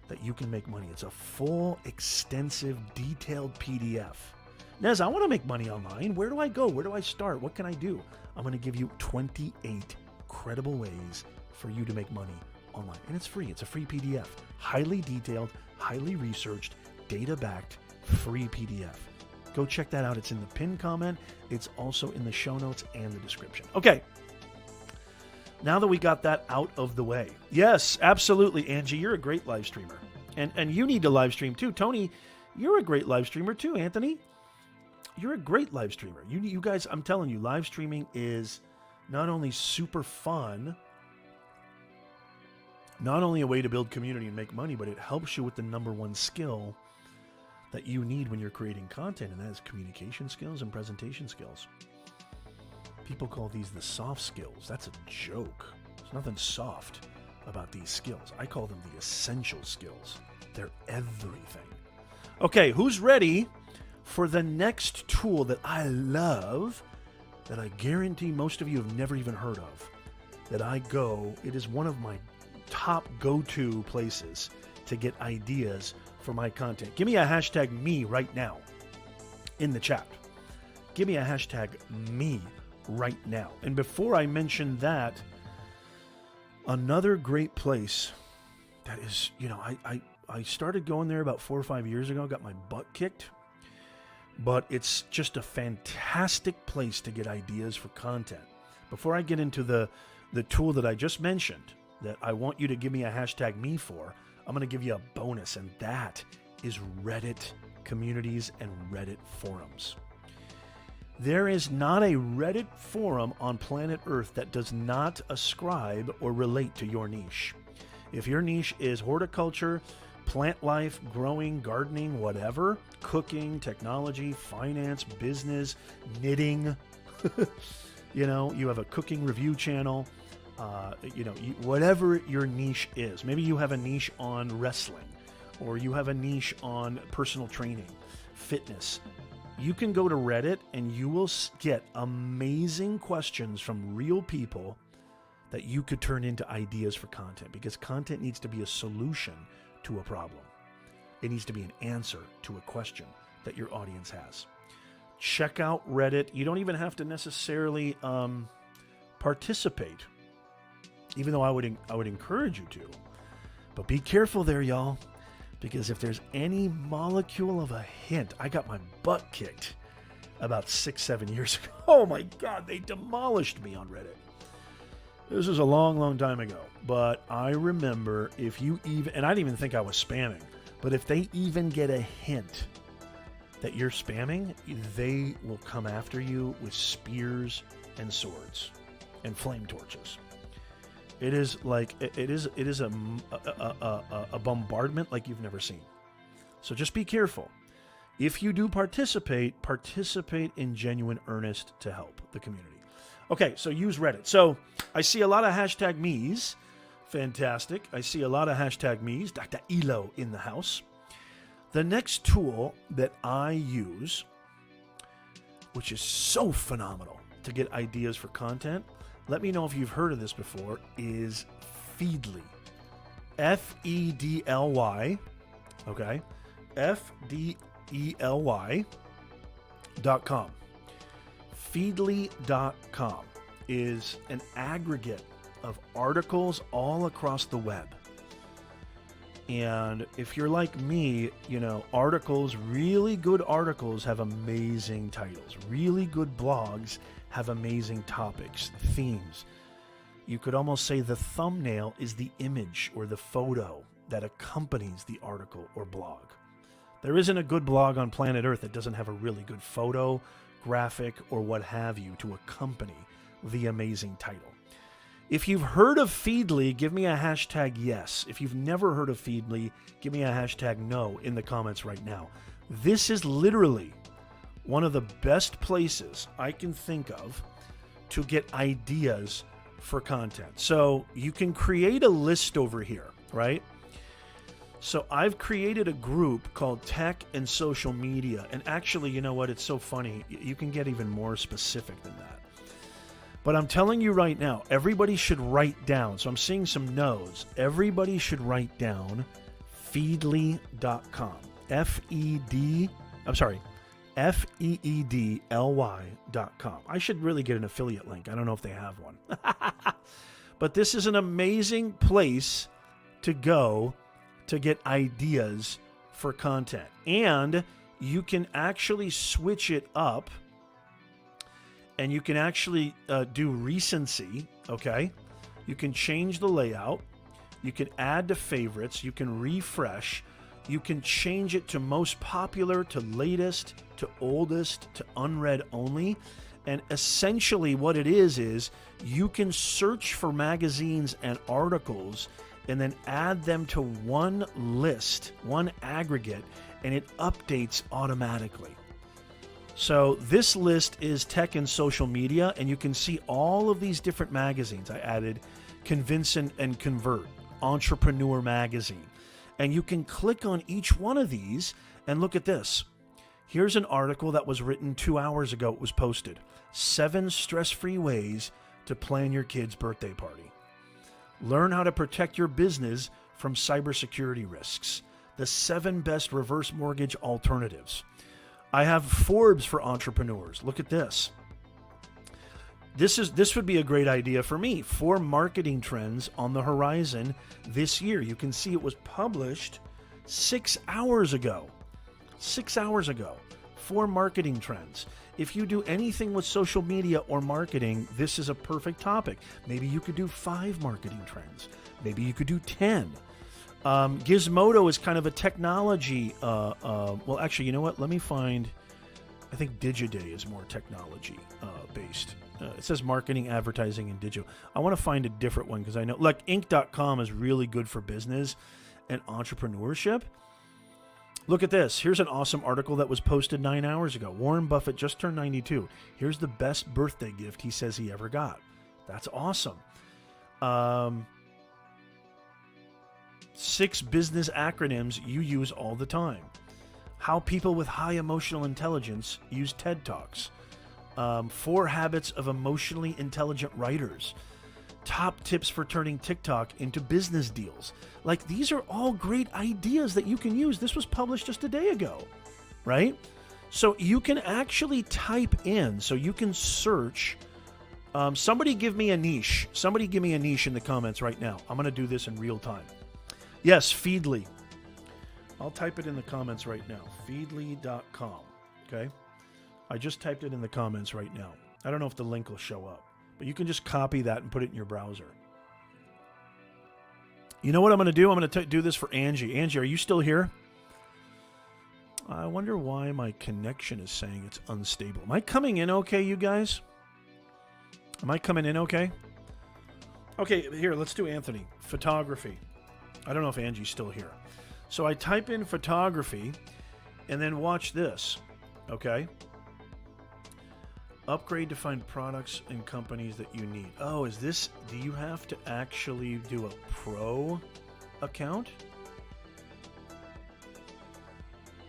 that you can make money. It's a full, extensive, detailed PDF. Nez, I want to make money online. Where do I go? Where do I start? What can I do? I'm going to give you 28 credible ways for you to make money online. And it's free. It's a free PDF. Highly detailed, highly researched, data-backed, free PDF. Go check that out. It's in the pinned comment. It's also in the show notes and the description. Okay. Now that we got that out of the way. Yes, absolutely, Angie. You're a great live streamer. And you need to live stream too. Tony, you're a great live streamer too, Anthony. You're a great live streamer. You guys, I'm telling you, live streaming is not only super fun, not only a way to build community and make money, but it helps you with the number one skill that you need when you're creating content, and that is communication skills and presentation skills. People call these the soft skills. That's a joke. There's nothing soft about these skills. I call them the essential skills. They're everything. Okay, who's ready for the next tool that I love, that I guarantee most of you have never even heard of, it is one of my top go-to places to get ideas for my content. Give me a hashtag me right now in the chat. Give me a hashtag me right now. And before I mention that, another great place that is, I started going there about 4 or 5 years ago, got my butt kicked, but it's just a fantastic place to get ideas for content. Before I get into the tool that I just mentioned, that I want you to give me a hashtag me for, I'm going to give you a bonus, and that is Reddit communities and Reddit forums. There is not a Reddit forum on planet Earth that does not ascribe or relate to your niche. If your niche is horticulture, plant life, growing, gardening, whatever, cooking, technology, finance, business, knitting, you have a cooking review channel, whatever your niche is. Maybe you have a niche on wrestling, or you have a niche on personal training, fitness. You can go to Reddit and you will get amazing questions from real people that you could turn into ideas for content, because content needs to be a solution to a problem. It needs to be an answer to a question that your audience has. Check out Reddit. You don't even have to necessarily participate, even though I would encourage you to. But be careful there, y'all. Because if there's any molecule of a hint, I got my butt kicked about 6-7 years ago. Oh my God, they demolished me on Reddit. This was a long, long time ago. But I remember if you even, and I didn't even think I was spamming, but if they even get a hint that you're spamming, they will come after you with spears and swords and flame torches. It is like it is a bombardment like you've never seen. So just be careful. If you do participate in genuine earnest to help the community. Okay, so use Reddit. So I see a lot of hashtag me's. Fantastic. I see a lot of hashtag me's. Dr. Elo in the house. The next tool that I use, which is so phenomenal to get ideas for content, let me know if you've heard of this before, is Feedly. F-E-D-L-Y. Okay. F-D-E-L-Y.com. Feedly.com is an aggregate of articles all across the web. And if you're like me, articles, really good articles have amazing titles. Really good blogs have amazing topics, themes. You could almost say the thumbnail is the image or the photo that accompanies the article or blog. There isn't a good blog on planet Earth that doesn't have a really good photo, graphic, or what have you to accompany the amazing title. If you've heard of Feedly, give me a hashtag yes. If you've never heard of Feedly, give me a hashtag no in the comments right now. This is literally one of the best places I can think of to get ideas for content. So you can create a list over here, right? So I've created a group called Tech and Social Media. And actually, you know what? It's so funny. You can get even more specific than that. But I'm telling you right now, everybody should write down. So I'm seeing some no's. Everybody should write down Feedly.com. Feedly.com. I should really get an affiliate link. I don't know if they have one. But this is an amazing place to go to get ideas for content. And you can actually switch it up, and you can actually do recency, okay? You can change the layout. You can add to favorites. You can refresh. You can change it to most popular, to latest, to oldest, to unread only. And essentially what it is you can search for magazines and articles and then add them to one list, one aggregate, and it updates automatically. So this list is tech and social media, and you can see all of these different magazines. I added Convince and Convert, Entrepreneur Magazine. And you can click on each one of these and look at this. Here's an article that was written 2 hours ago. It was posted. 7 stress-free ways to plan your kid's birthday party. Learn how to protect your business from cybersecurity risks. The 7 best reverse mortgage alternatives. I have Forbes for entrepreneurs. Look at this. This would be a great idea for me. 4 marketing trends on the horizon this year. You can see it was published 6 hours ago. 6 hours ago. 4 marketing trends. If you do anything with social media or marketing, this is a perfect topic. Maybe you could do 5 marketing trends. Maybe you could do 10. Gizmodo is kind of a technology. Well, actually, you know what? Let me find. I think Digiday is more technology based. It says marketing, advertising, and digital. I want to find a different one because I know, like, Inc.com is really good for business and entrepreneurship. Look at this. Here's an awesome article that was posted 9 hours ago. Warren Buffett just turned 92. Here's the best birthday gift he says he ever got. That's awesome. 6 business acronyms you use all the time. How people with high emotional intelligence use TED Talks. 4 habits of emotionally intelligent writers. Top tips for turning TikTok into business deals. Like, these are all great ideas that you can use. This was published just a day ago, right? So you can actually type in, so you can search. Somebody give me a niche. Somebody give me a niche in the comments right now. I'm going to do this in real time. Yes, Feedly. I'll type it in the comments right now. Feedly.com. Okay? I just typed it in the comments right now. I don't know if the link will show up, but you can just copy that and put it in your browser. You know what I'm going to do? I'm going to do this for Angie. Angie, are you still here? I wonder why my connection is saying it's unstable. Am I coming in okay, you guys? Am I coming in okay? Okay, here, let's do Anthony. Photography. I don't know if Angie's still here. So I type in photography, and then watch this, okay? Upgrade to find products and companies that you need. Oh, is this, do you have to actually do a pro account?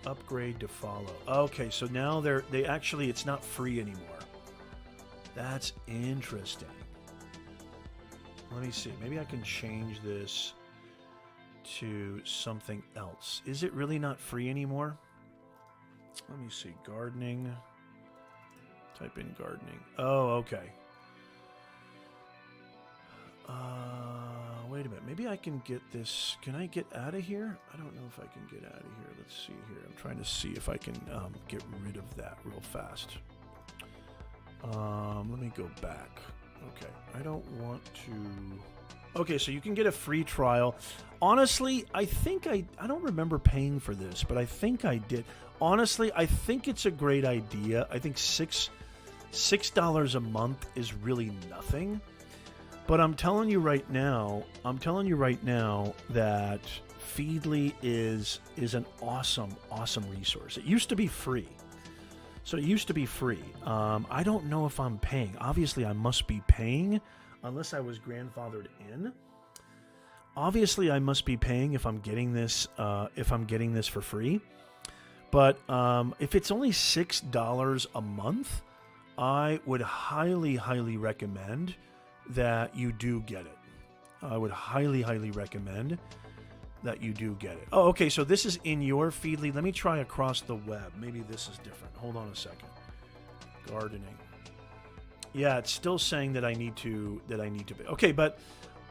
Upgrade to follow. Okay, so now they actually, it's not free anymore. That's interesting. Let me see. Maybe I can change this to something else. Is it really not free anymore? Let me see. Gardening. Type in gardening. Oh, okay. Wait a minute. Maybe I can get this. Can I get out of here? I don't know if I can get out of here. Let's see here. I'm trying to see if I can get rid of that real fast. Let me go back. Okay. I don't want to... Okay, so you can get a free trial. Honestly, I think I don't remember paying for this, but I think I did. Honestly, I think it's a great idea. I think $6 a month is really nothing. But I'm telling you right now that Feedly is an awesome resource. It used to be free. So it used to be free. I don't know if I'm paying. Obviously, I must be paying unless I was grandfathered in. Obviously, I must be paying if I'm getting this for free. But if it's only $6 a month, I would highly recommend that you do get it. I would highly recommend that you do get it. Oh, okay, so this is in your Feedly. Let me try across the web. Maybe this is different. Hold on a second. Gardening. Yeah, it's still saying that I need to pay. Okay, but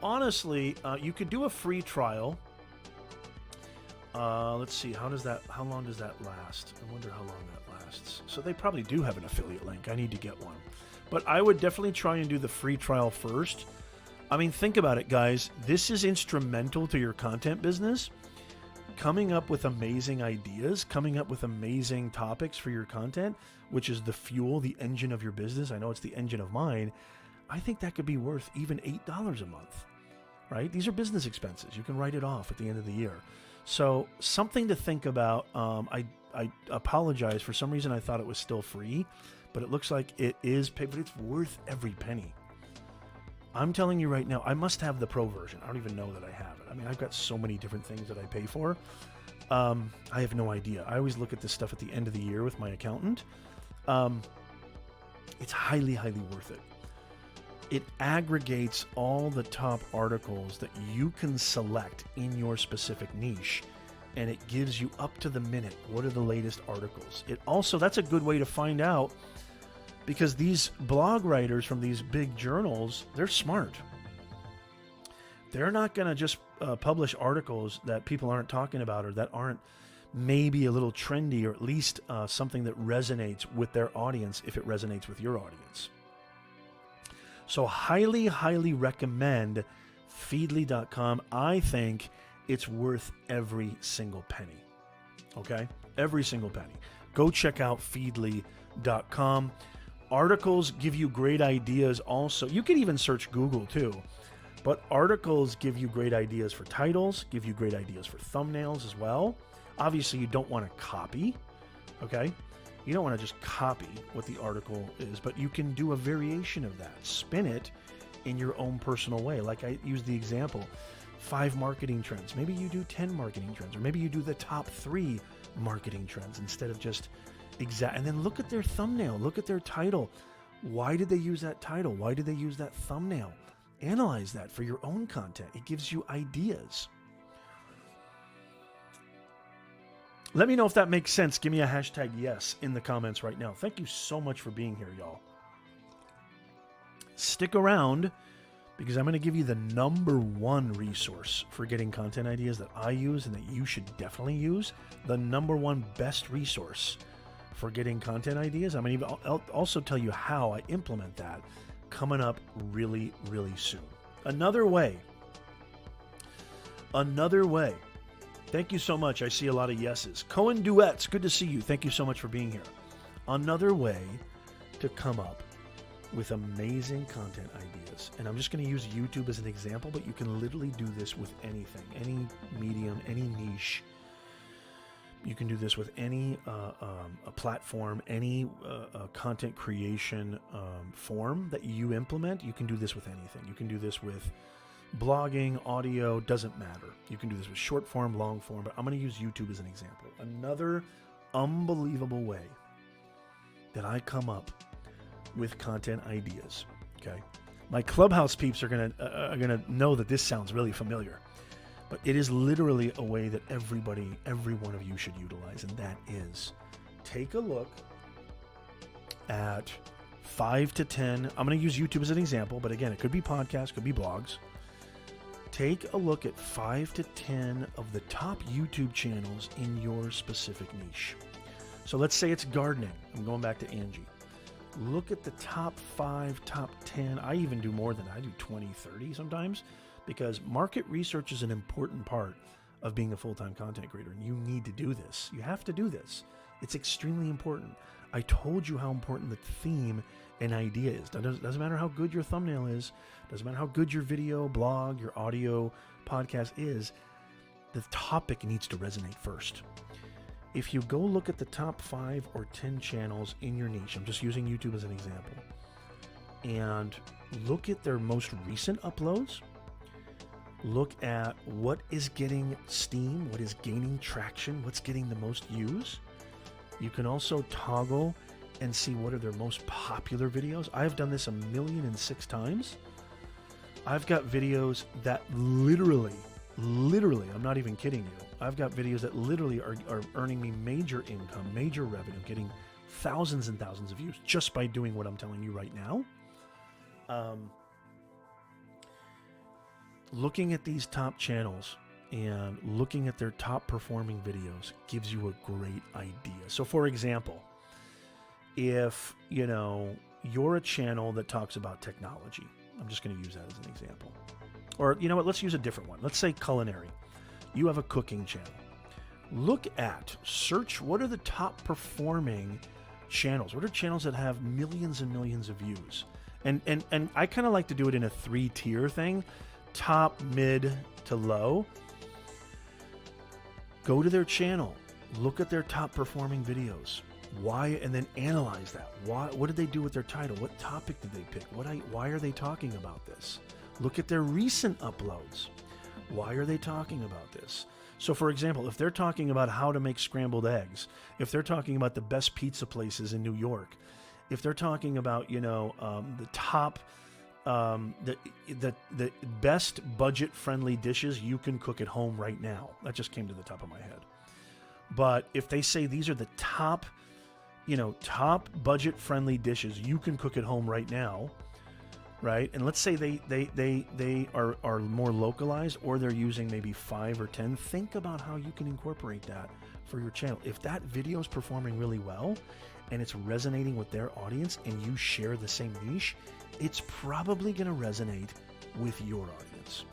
honestly, you could do a free trial. Let's see. How long does that last? I wonder how long that lasts. So they probably do have an affiliate link. I need to get one. But I would definitely try and do the free trial first. I mean, think about it, guys. This is instrumental to your content business. Coming up with amazing ideas, coming up with amazing topics for your content, which is the fuel, the engine of your business. I know it's the engine of mine. I think that could be worth even $8 a month, right? These are business expenses. You can write it off at the end of the year. So something to think about. I apologize. For some reason, I thought it was still free, but it looks like it is paid, but it's worth every penny. I'm telling you right now, I must have the pro version. I don't even know that I have it. I mean, I've got so many different things that I pay for. I have no idea. I always look at this stuff at the end of the year with my accountant. It's highly, highly worth it. It aggregates all the top articles that you can select in your specific niche, and it gives you up to the minute what are the latest articles. It also, that's a good way to find out, because these blog writers from these big journals, they're smart. They're not going to just publish articles that people aren't talking about or that aren't maybe a little trendy, or at least something that resonates with their audience if it resonates with your audience. So highly, highly recommend Feedly.com. I think it's worth every single penny. Okay? Every single penny. Go check out Feedly.com. Articles give you great ideas also. You can even search Google too. But articles give you great ideas for titles, give you great ideas for thumbnails as well. Obviously, you don't want to copy, okay? You don't want to just copy what the article is, but you can do a variation of that. Spin it in your own personal way. Like I used the example, 5 marketing trends. Maybe you do 10 marketing trends, or maybe you do the top 3 marketing trends instead of just and then look at their thumbnail, look at their title. Why did they use that title? Why did they use that thumbnail? Analyze that for your own content. It gives you ideas. Let me know if that makes sense. Give me a hashtag yes in the comments right now. Thank you so much for being here, y'all. Stick around, because I'm going to give you the #1 resource for getting content ideas that I use and that you should definitely use. The #1 best resource for getting content ideas. I'm going to also tell you how I implement that coming up really, really soon. Another way. Thank you so much. I see a lot of yeses. Cohen Duets, good to see you. Thank you so much for being here. Another way to come up with amazing content ideas. And I'm just going to use YouTube as an example, but you can literally do this with anything, any medium, any niche. You can do this with any a platform, any content creation form that you implement. You can do this with anything. You can do this with blogging, audio, doesn't matter. You can do this with short form, long form, but I'm going to use YouTube as an example. Another unbelievable way that I come up with content ideas. Okay, my Clubhouse peeps are gonna know that this sounds really familiar. But it is literally a way that every one of you should utilize, and that is take a look at 5 to 10. I'm going to use YouTube as an example, but again, it could be podcasts, could be blogs. Take a look at 5 to 10 of the top YouTube channels in your specific niche. So let's say it's gardening. I'm going back to Angie. Look at the top 5, top 10. I even do more than that. I do 20, 30 sometimes. Because market research is an important part of being a full-time content creator. And you need to do this. You have to do this. It's extremely important. I told you how important the theme and idea is. Doesn't matter how good your thumbnail is. Doesn't matter how good your video, blog, your audio, podcast is. The topic needs to resonate first. If you go look at the top 5 or 10 channels in your niche, I'm just using YouTube as an example, and look at their most recent uploads, look at what is getting steam, what is gaining traction, what's getting the most views. You can also toggle and see what are their most popular videos. I've done this 1,000,006 times. I've got videos that literally, I'm not even kidding you. I've got videos that literally are earning me major income, major revenue, getting thousands and thousands of views just by doing what I'm telling you right now. Looking at these top channels and looking at their top performing videos gives you a great idea. So for example, if you're a channel that talks about technology, I'm just going to use that as an example. Or, you know what? Let's use a different one. Let's say culinary. You have a cooking channel. Search what are the top performing channels? What are channels that have millions and millions of views? And I kind of like to do it in a 3-tier thing. Top, mid to low. Go to their channel. Look at their top performing videos. Why? And then analyze that. What did they do with their title? What topic did they pick? Why are they talking about this? Look at their recent uploads. Why are they talking about this? So, for example, if they're talking about how to make scrambled eggs, if they're talking about the best pizza places in New York, if they're talking about, the top, the best budget-friendly dishes you can cook at home right now. That just came to the top of my head. But if they say these are the top budget-friendly dishes you can cook at home right now, right? And let's say they are more localized, or they're using maybe 5 or 10. Think about how you can incorporate that for your channel. If that video is performing really well and it's resonating with their audience and you share the same niche, it's probably going to resonate with your audience.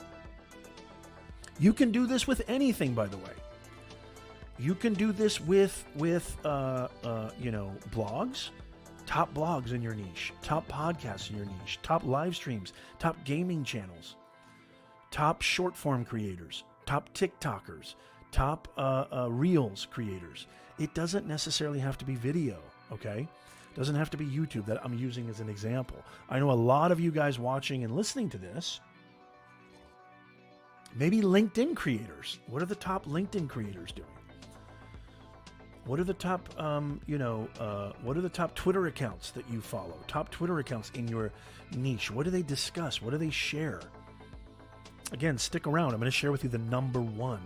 You can do this with anything, by the way. You can do this with blogs. Top blogs in your niche, top podcasts in your niche, top live streams, top gaming channels, top short form creators, top TikTokers, top Reels creators. It doesn't necessarily have to be video, okay? It doesn't have to be YouTube that I'm using as an example. I know a lot of you guys watching and listening to this, maybe LinkedIn creators. What are the top LinkedIn creators doing? What are the top, what are the top Twitter accounts that you follow? Top Twitter accounts in your niche. What do they discuss? What do they share? Again, stick around. I'm going to share with you the number one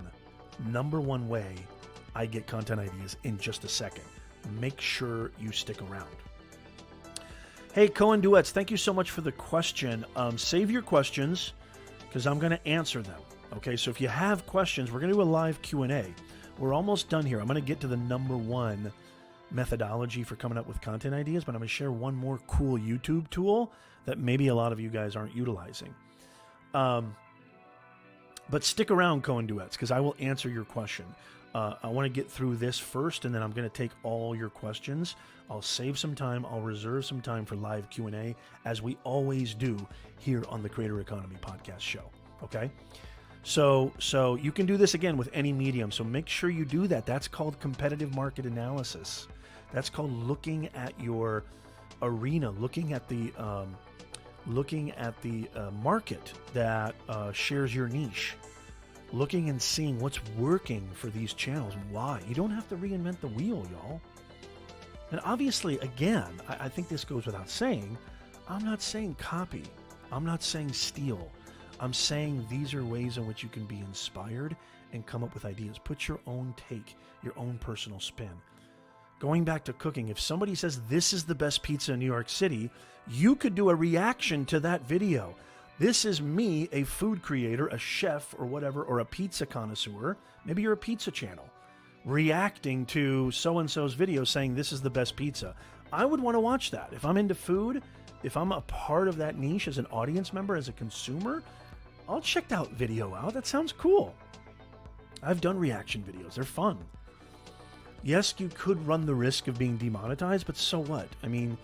way I get content ideas in just a second. Make sure you stick around. Hey, Cohen Duets, thank you so much for the question. Save your questions because I'm going to answer them. Okay, so if you have questions, we're going to do a live Q&A. We're almost done here. I'm going to get to the number one methodology for coming up with content ideas, but I'm going to share one more cool YouTube tool that maybe a lot of you guys aren't utilizing. But stick around, Cohen Duets, because I will answer your question. I want to get through this first, and then I'm going to take all your questions. I'll save some time. I'll reserve some time for live Q&A, as we always do here on the Creator Economy Podcast Show. Okay? So you can do this again with any medium. So make sure you do that. That's called competitive market analysis. That's called looking at your arena, looking at the market that shares your niche, looking and seeing what's working for these channels and why. You don't have to reinvent the wheel, y'all. And obviously, again, I think this goes without saying, I'm not saying copy. I'm not saying steal. I'm saying these are ways in which you can be inspired and come up with ideas. Put your own take, your own personal spin. Going back to cooking, if somebody says this is the best pizza in New York City, you could do a reaction to that video. This is me, a food creator, a chef or whatever, or a pizza connoisseur. Maybe you're a pizza channel reacting to so-and-so's video saying this is the best pizza. I would want to watch that. If I'm into food, if I'm a part of that niche as an audience member, as a consumer, I'll check that video out. That sounds cool. I've done reaction videos. They're fun. Yes, you could run the risk of being demonetized, but so what? I mean,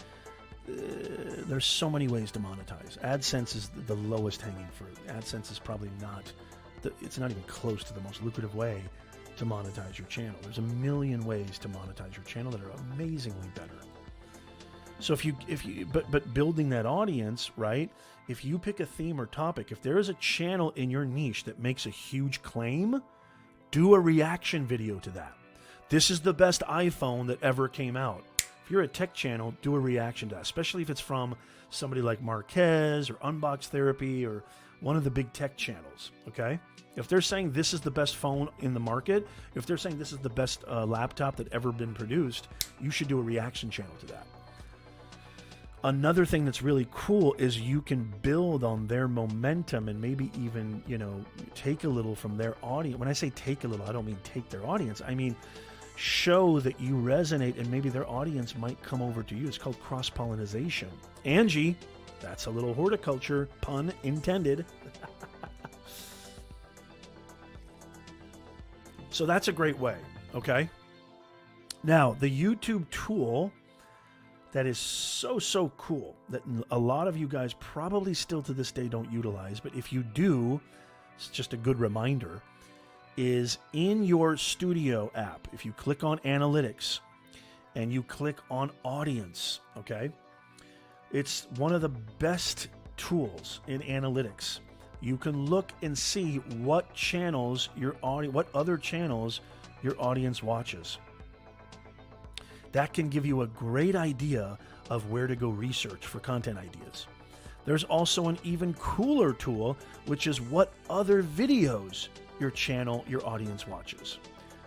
there's so many ways to monetize. AdSense is the lowest hanging fruit. AdSense is probably not, it's not even close to the most lucrative way to monetize your channel. There's a million ways to monetize your channel that are amazingly better. So but building that audience, right? If you pick a theme or topic, if there is a channel in your niche that makes a huge claim, do a reaction video to that. This is the best iPhone that ever came out. If you're a tech channel, do a reaction to that, especially if it's from somebody like Marquez or Unbox Therapy or one of the big tech channels, okay? If they're saying this is the best phone in the market, if they're saying this is the best laptop that ever been produced, you should do a reaction channel to that. Another thing that's really cool is you can build on their momentum and maybe even, take a little from their audience. When I say take a little, I don't mean take their audience. I mean, show that you resonate and maybe their audience might come over to you. It's called cross-pollination. Angie, That's a little horticulture, pun intended. So that's a great way, okay? Now, the YouTube tool that is so cool that a lot of you guys probably still to this day don't utilize, but if you do, it's just a good reminder, is in your Studio app. If you click on Analytics and you click on Audience, okay? It's one of the best tools in Analytics. You can look and see what channels what other channels your audience watches. That can give you a great idea of where to go research for content ideas. There's also an even cooler tool, which is what other videos your audience watches.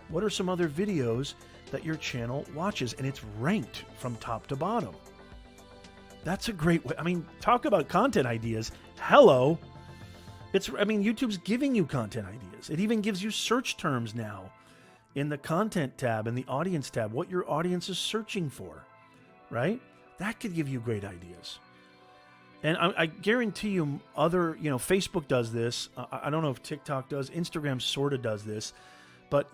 What are some other videos that your channel watches? And it's ranked from top to bottom. That's a great way. I mean, talk about content ideas. Hello. YouTube's giving you content ideas. It even gives you search terms now in the content tab and the audience tab, what your audience is searching for, right? That could give you great ideas. And I guarantee you Facebook does this. I don't know if TikTok does. Instagram sort of does this. But,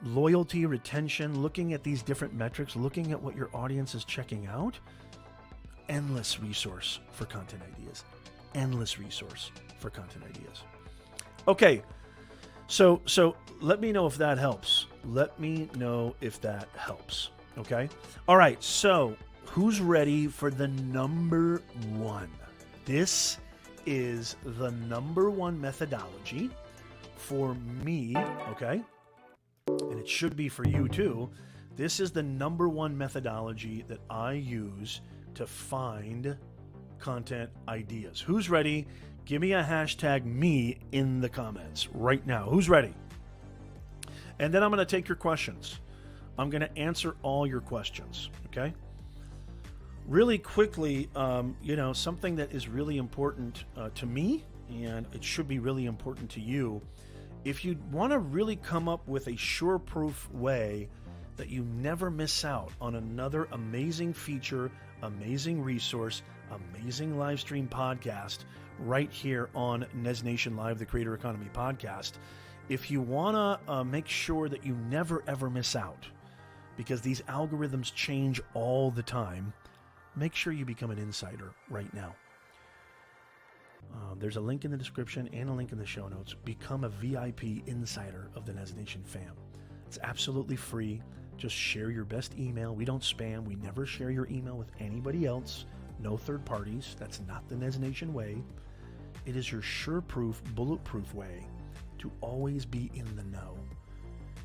loyalty, retention, looking at these different metrics, looking at what your audience is checking out, endless resource for content ideas. Endless resource for content ideas. Okay, so let me know if that helps. Let me know if that helps. Okay? All right, so who's ready for the number one? This is the number one methodology for me, okay? And it should be for you too. This is the number one methodology that I use to find content ideas. Who's ready? Give me a hashtag me in the comments right now. Who's ready? And then I'm going to take your questions. I'm going to answer all your questions, okay? Really quickly, something that is really important to me, and it should be really important to you, if you want to really come up with a sure-proof way that you never miss out on another amazing feature, amazing resource, amazing live stream podcast right here on Nez Nation Live, the Creator Economy podcast. If you want to make sure that you never ever miss out, because these algorithms change all the time, make sure you become an insider right now. There's a link in the description and a link in the show notes. Become a VIP insider of the Nez Nation fam. It's absolutely free. Just share your best email. We don't spam. We never share your email with anybody else. No third parties. That's not the Nez Nation way. It is your sure-proof, bulletproof way to always be in the know.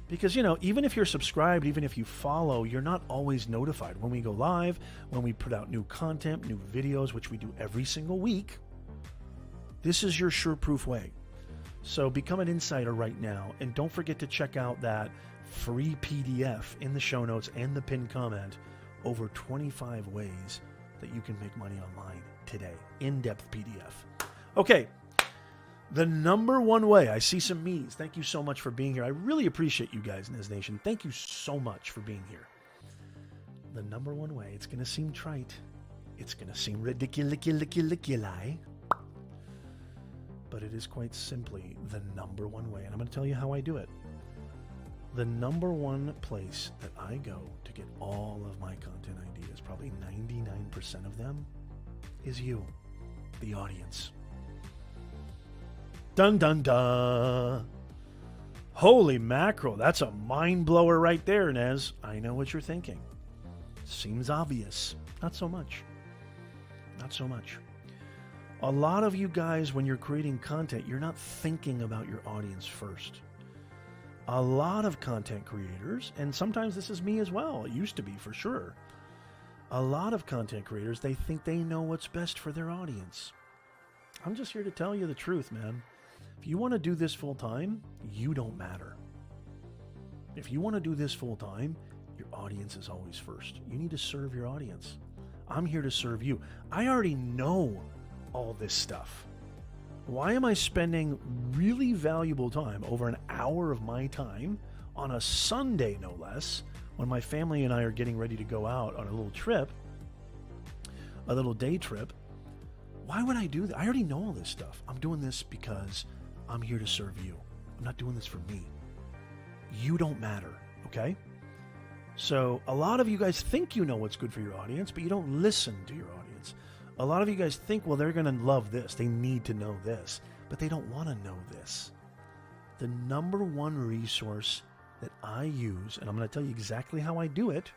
Because, even if you're subscribed, even if you follow, you're not always notified when we go live, when we put out new content, new videos, which we do every single week. This is your sure-proof way. So become an insider right now. And don't forget to check out that free PDF in the show notes and the pinned comment, over 25 ways that you can make money online today. In-depth PDF. Okay. The number one way, I see some me's. Thank you so much for being here. I really appreciate you guys, Nez Nation. Thank you so much for being here. The number one way, it's going to seem trite. It's going to seem ridiculous. But it is quite simply the number one way. And I'm going to tell you how I do it. The number one place that I go to get all of my content ideas, probably 99% of them, is you, the audience. Dun dun dun. Holy mackerel, that's a mind blower right there, Nez. I know what you're thinking. Seems obvious. Not so much. Not so much. A lot of you guys, when you're creating content, you're not thinking about your audience first. A lot of content creators, and sometimes this is me as well, it used to be for sure. A lot of content creators, they think they know what's best for their audience. I'm just here to tell you the truth, man. If you want to do this full time, you don't matter. If you want to do this full time, your audience is always first. You need to serve your audience. I'm here to serve you. I already know all this stuff. Why am I spending really valuable time, over an hour of my time, on a Sunday no less, when my family and I are getting ready to go out on a little trip, a little day trip? Why would I do that? I already know all this stuff. I'm doing this because I'm here to serve you. I'm not doing this for me. You don't matter, okay? So a lot of you guys think you know what's good for your audience, but you don't listen to your audience. A lot of you guys think, well, they're going to love this. They need to know this, but they don't want to know this. The number one resource that I use, and I'm going to tell you exactly how I do it,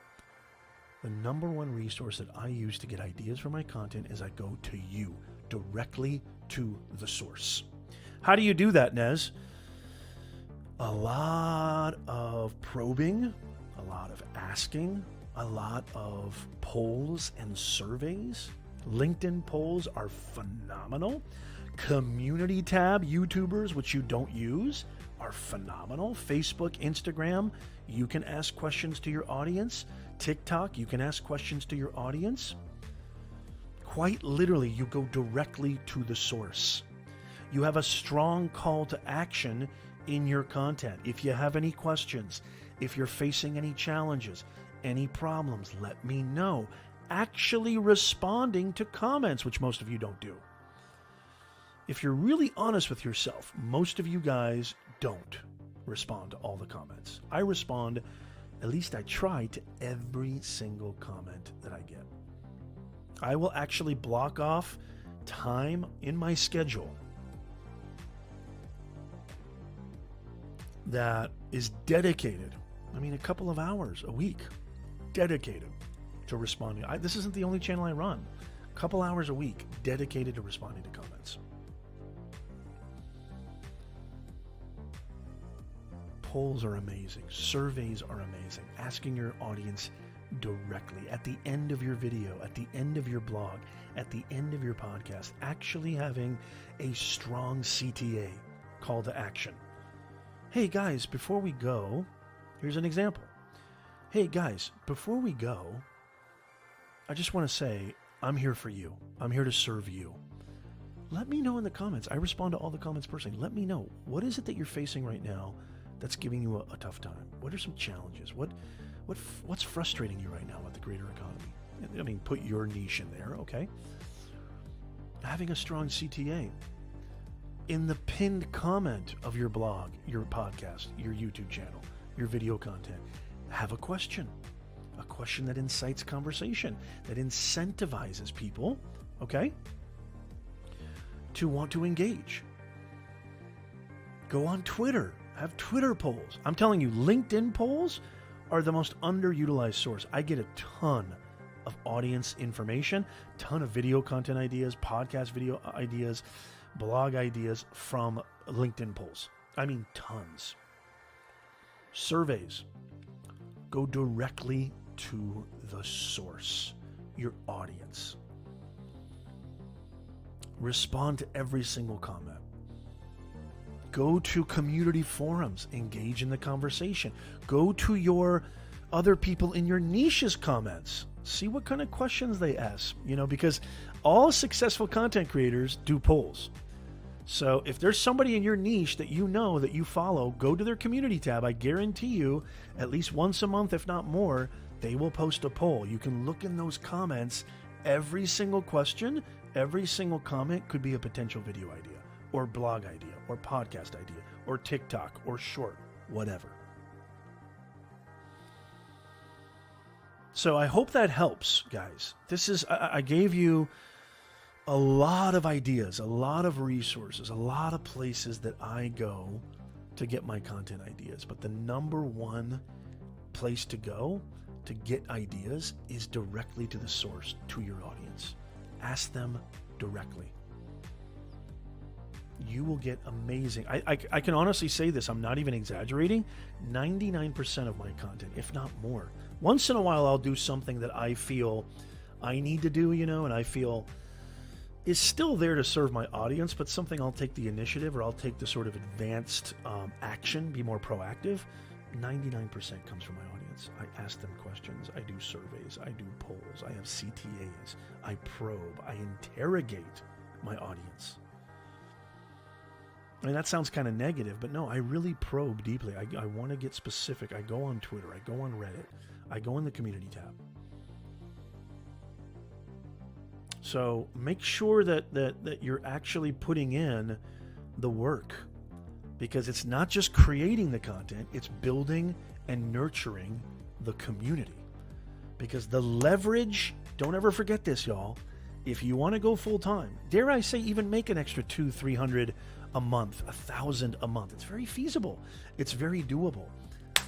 the number one resource that I use to get ideas for my content is I go to you, directly to the source. How do you do that, Nez? A lot of probing, a lot of asking, a lot of polls and surveys. LinkedIn polls are phenomenal. Community tab YouTubers, which you don't use, are phenomenal. Facebook, Instagram, you can ask questions to your audience. TikTok, you can ask questions to your audience. Quite literally, you go directly to the source. You have a strong call to action in your content. If you have any questions, if you're facing any challenges, any problems, let me know. Actually responding to comments, which most of you don't do. If you're really honest with yourself, most of you guys don't respond to all the comments. I respond, at least I try, to every single comment that I get. I will actually block off time in my schedule that is dedicated, a couple of hours a week, dedicated to responding. This isn't the only channel I run. A couple hours a week dedicated to responding to comments. Polls are amazing. Surveys are amazing. Asking your audience directly at the end of your video, at the end of your blog, at the end of your podcast, actually having a strong CTA, call to action. Hey guys, before we go, here's an example. Hey guys, before we go, I just want to say, I'm here for you. I'm here to serve you. Let me know in the comments. I respond to all the comments personally. Let me know, what is it that you're facing right now that's giving you a tough time? What are some challenges? What's frustrating you right now about the greater economy? Put your niche in there, okay? Having a strong CTA. In the pinned comment of your blog, your podcast, your YouTube channel, your video content, have a question that incites conversation, that incentivizes people, okay, to want to engage. Go on Twitter, have Twitter polls. I'm telling you, LinkedIn polls are the most underutilized source. I get a ton of audience information, ton of video content ideas, podcast video ideas, blog ideas from LinkedIn polls. Tons. Surveys. Go directly to the source, your audience. Respond to every single comment. Go to community forums, engage in the conversation. Go to your other people in your niche's comments. See what kind of questions they ask, because all successful content creators do polls. So if there's somebody in your niche that that you follow, go to their community tab. I guarantee you, at least once a month, if not more, they will post a poll. You can look in those comments. Every single question, every single comment could be a potential video idea, or blog idea, or podcast idea, or TikTok, or short, whatever. So I hope that helps, guys. I gave you a lot of ideas, a lot of resources, a lot of places that I go to get my content ideas. But the number one place to go to get ideas is directly to the source, to your audience. Ask them directly. You will get amazing. I can honestly say this, I'm not even exaggerating. 99% of my content, if not more. Once in a while, I'll do something that I feel I need to do, and I feel is still there to serve my audience, but something I'll take the initiative, or I'll take the sort of advanced action, be more proactive. 99% comes from my audience. I ask them questions. I do surveys. I do polls. I have CTAs. I probe. I interrogate my audience. That sounds kind of negative, but no, I really probe deeply. I want to get specific. I go on Twitter. I go on Reddit. I go in the community tab. So make sure that you're actually putting in the work, because it's not just creating the content, it's building and nurturing the community. Because the leverage, don't ever forget this, y'all, if you want to go full time, dare I say even make an extra $200-300 a month, $1,000 a month, it's very feasible. It's very doable.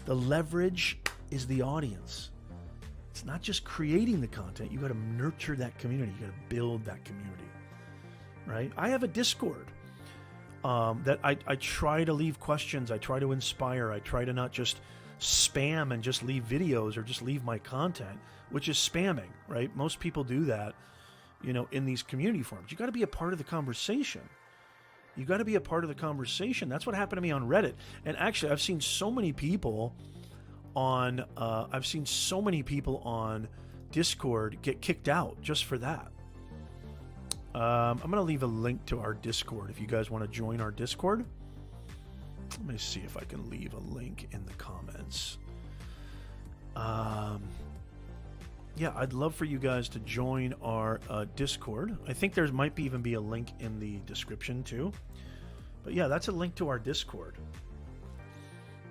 The leverage is the audience. It's not just creating the content. You got to nurture that community. You got to build that community, right? I have a Discord that I try to leave questions. I try to inspire. I try to not just spam and just leave videos or just leave my content, which is spamming, right? Most people do that, in these community forums. You got to be a part of the conversation. You got to be a part of the conversation. That's what happened to me on Reddit. And actually, I've seen so many people on Discord get kicked out just for that. I'm going to leave a link to our Discord if you guys want to join our Discord. Let me see if I can leave a link in the comments. Yeah, I'd love for you guys to join our Discord. I think there might even be a link in the description too. But yeah, that's a link to our Discord.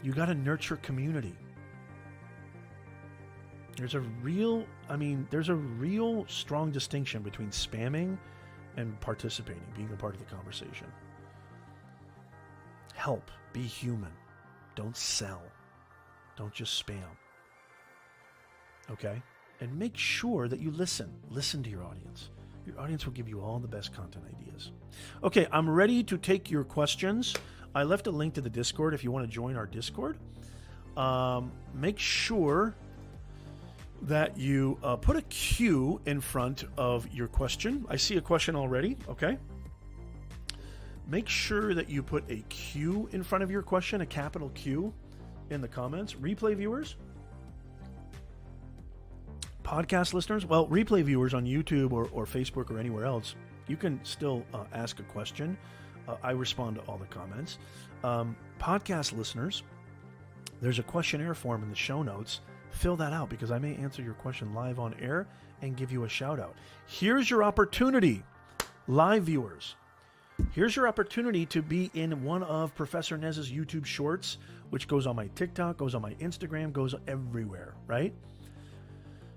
You got to nurture community. There's a real strong distinction between spamming and participating, being a part of the conversation. Help, be human. Don't sell. Don't just spam. Okay? And make sure that you listen. Listen to your audience. Your audience will give you all the best content ideas. Okay, I'm ready to take your questions. I left a link to the Discord if you want to join our Discord. Make sure that you put a Q in front of your question. I see a question already, okay? Make sure that you put a Q in front of your question, a capital Q, in the comments. Replay viewers, podcast listeners, well, replay viewers on YouTube or Facebook or anywhere else, you can still ask a question. I respond to all the comments. Podcast listeners, there's a questionnaire form in the show notes. Fill that out because I may answer your question live on air and give you a shout out. Here's your opportunity, live viewers. Here's your opportunity to be in one of Professor Nez's YouTube shorts, which goes on my TikTok, goes on my Instagram, goes everywhere, right?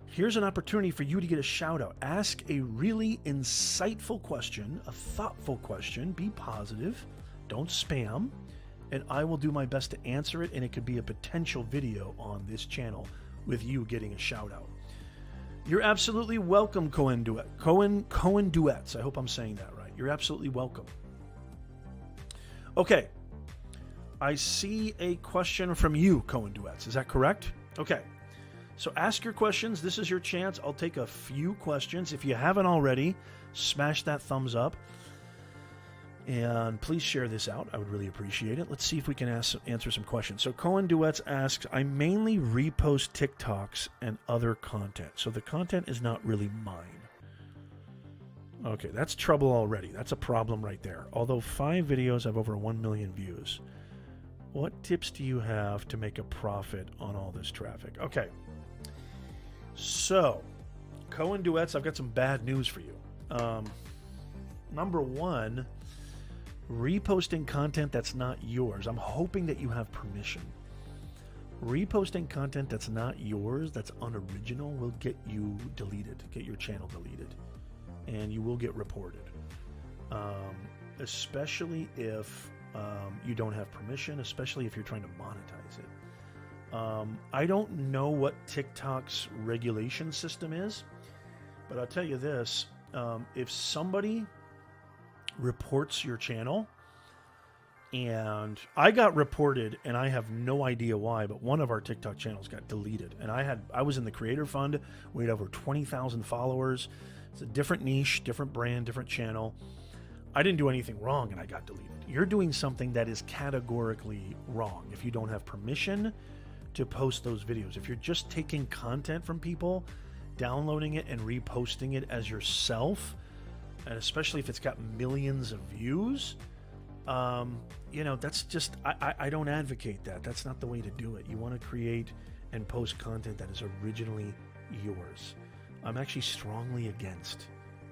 Here's an opportunity for you to get a shout out. Ask a really insightful question, a thoughtful question. Be positive. Don't spam. And I will do my best to answer it, and it could be a potential video on this channel with you getting a shout out. You're absolutely welcome, Cohen Duets. I hope I'm saying that right. You're absolutely welcome. Okay. I see a question from you, Cohen Duets. Is that correct? Okay. So ask your questions. This is your chance. I'll take a few questions. If you haven't already, smash that thumbs up. And please share this out. I would really appreciate it. Let's see if we can answer some questions. So Cohen Duets asks, I mainly repost TikToks and other content. So the content is not really mine. Okay, that's trouble already. That's a problem right there. Although 5 videos have over 1 million views. What tips do you have to make a profit on all this traffic? Okay. So, Cohen Duets, I've got some bad news for you. Number one, reposting content that's not yours. I'm hoping that you have permission. Reposting content that's not yours, that's unoriginal, will get you deleted, get your channel deleted, and you will get reported. Especially if you don't have permission, especially if you're trying to monetize it. I don't know what TikTok's regulation system is, but I'll tell you this. If somebody reports your channel, and I got reported and I have no idea why, but one of our TikTok channels got deleted, and I was in the creator fund. We had over 20,000 followers. It's a different niche, different brand, different channel. I didn't do anything wrong and I got deleted. You're doing something that is categorically wrong if you don't have permission to post those videos. If you're just taking content from people, downloading it and reposting it as yourself, and especially if it's got millions of views, that's just, I don't advocate that. That's not the way to do it. You want to create and post content that is originally yours. I'm actually strongly against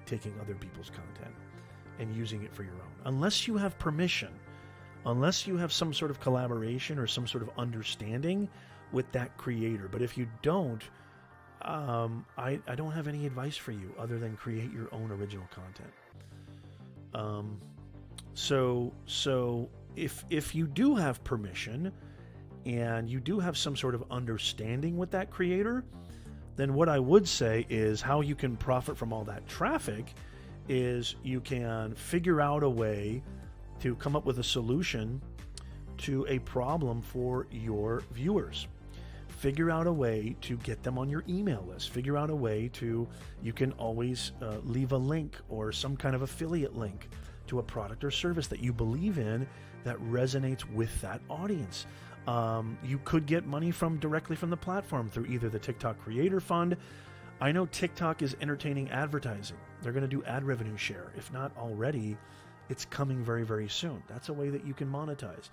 taking other people's content and using it for your own. Unless you have permission, unless you have some sort of collaboration or some sort of understanding with that creator. But if you don't, I don't have any advice for you other than create your own original content. So if you do have permission and you do have some sort of understanding with that creator, then what I would say is how you can profit from all that traffic is you can figure out a way to come up with a solution to a problem for your viewers. Figure out a way to get them on your email list. Figure out a way to, you can always leave a link or some kind of affiliate link to a product or service that you believe in that resonates with that audience. You could get money directly from the platform through either the TikTok Creator Fund. I know TikTok is entertaining advertising. They're going to do ad revenue share. If not already, it's coming very, very soon. That's a way that you can monetize.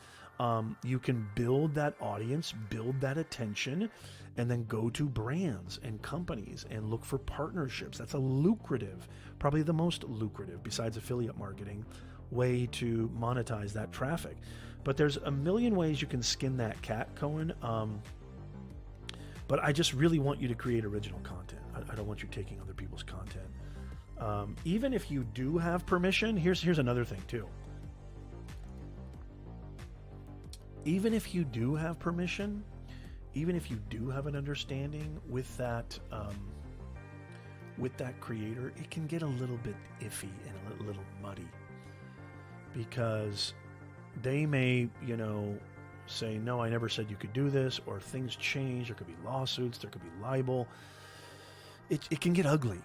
You can build that audience, build that attention, and then go to brands and companies and look for partnerships. That's a lucrative, probably the most lucrative, besides affiliate marketing, way to monetize that traffic. But there's a million ways you can skin that cat, Cohen. But I just really want you to create original content. I don't want you taking other people's content. Even if you do have permission, here's another thing too. Even if you do have permission, even if you do have an understanding with that creator, it can get a little bit iffy and a little muddy, because they may, say, no, I never said you could do this, or things change. There could be lawsuits, there could be libel. It can get ugly.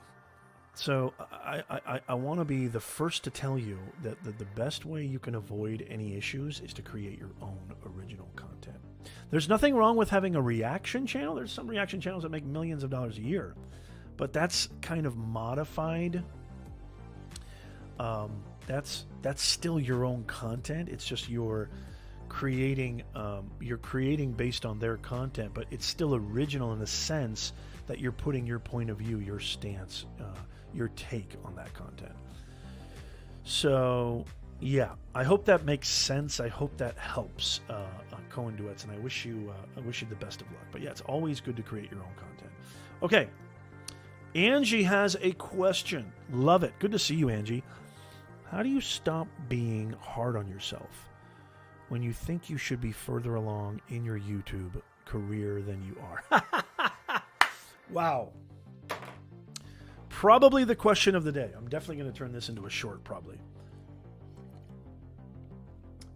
So I want to be the first to tell you that the best way you can avoid any issues is to create your own original content. There's nothing wrong with having a reaction channel. There's some reaction channels that make millions of dollars a year, but that's kind of modified. That's still your own content. It's just you're creating based on their content, but it's still original in the sense that you're putting your point of view, your stance, your take on that content. So yeah, I hope that makes sense. I hope that helps, Cohen Duets, and I wish you the best of luck. But yeah, it's always good to create your own content. Okay, Angie has a question. Love it. Good to see you, Angie. How do you stop being hard on yourself when you think you should be further along in your YouTube career than you are? Wow. Probably the question of the day. I'm definitely going to turn this into a short, probably.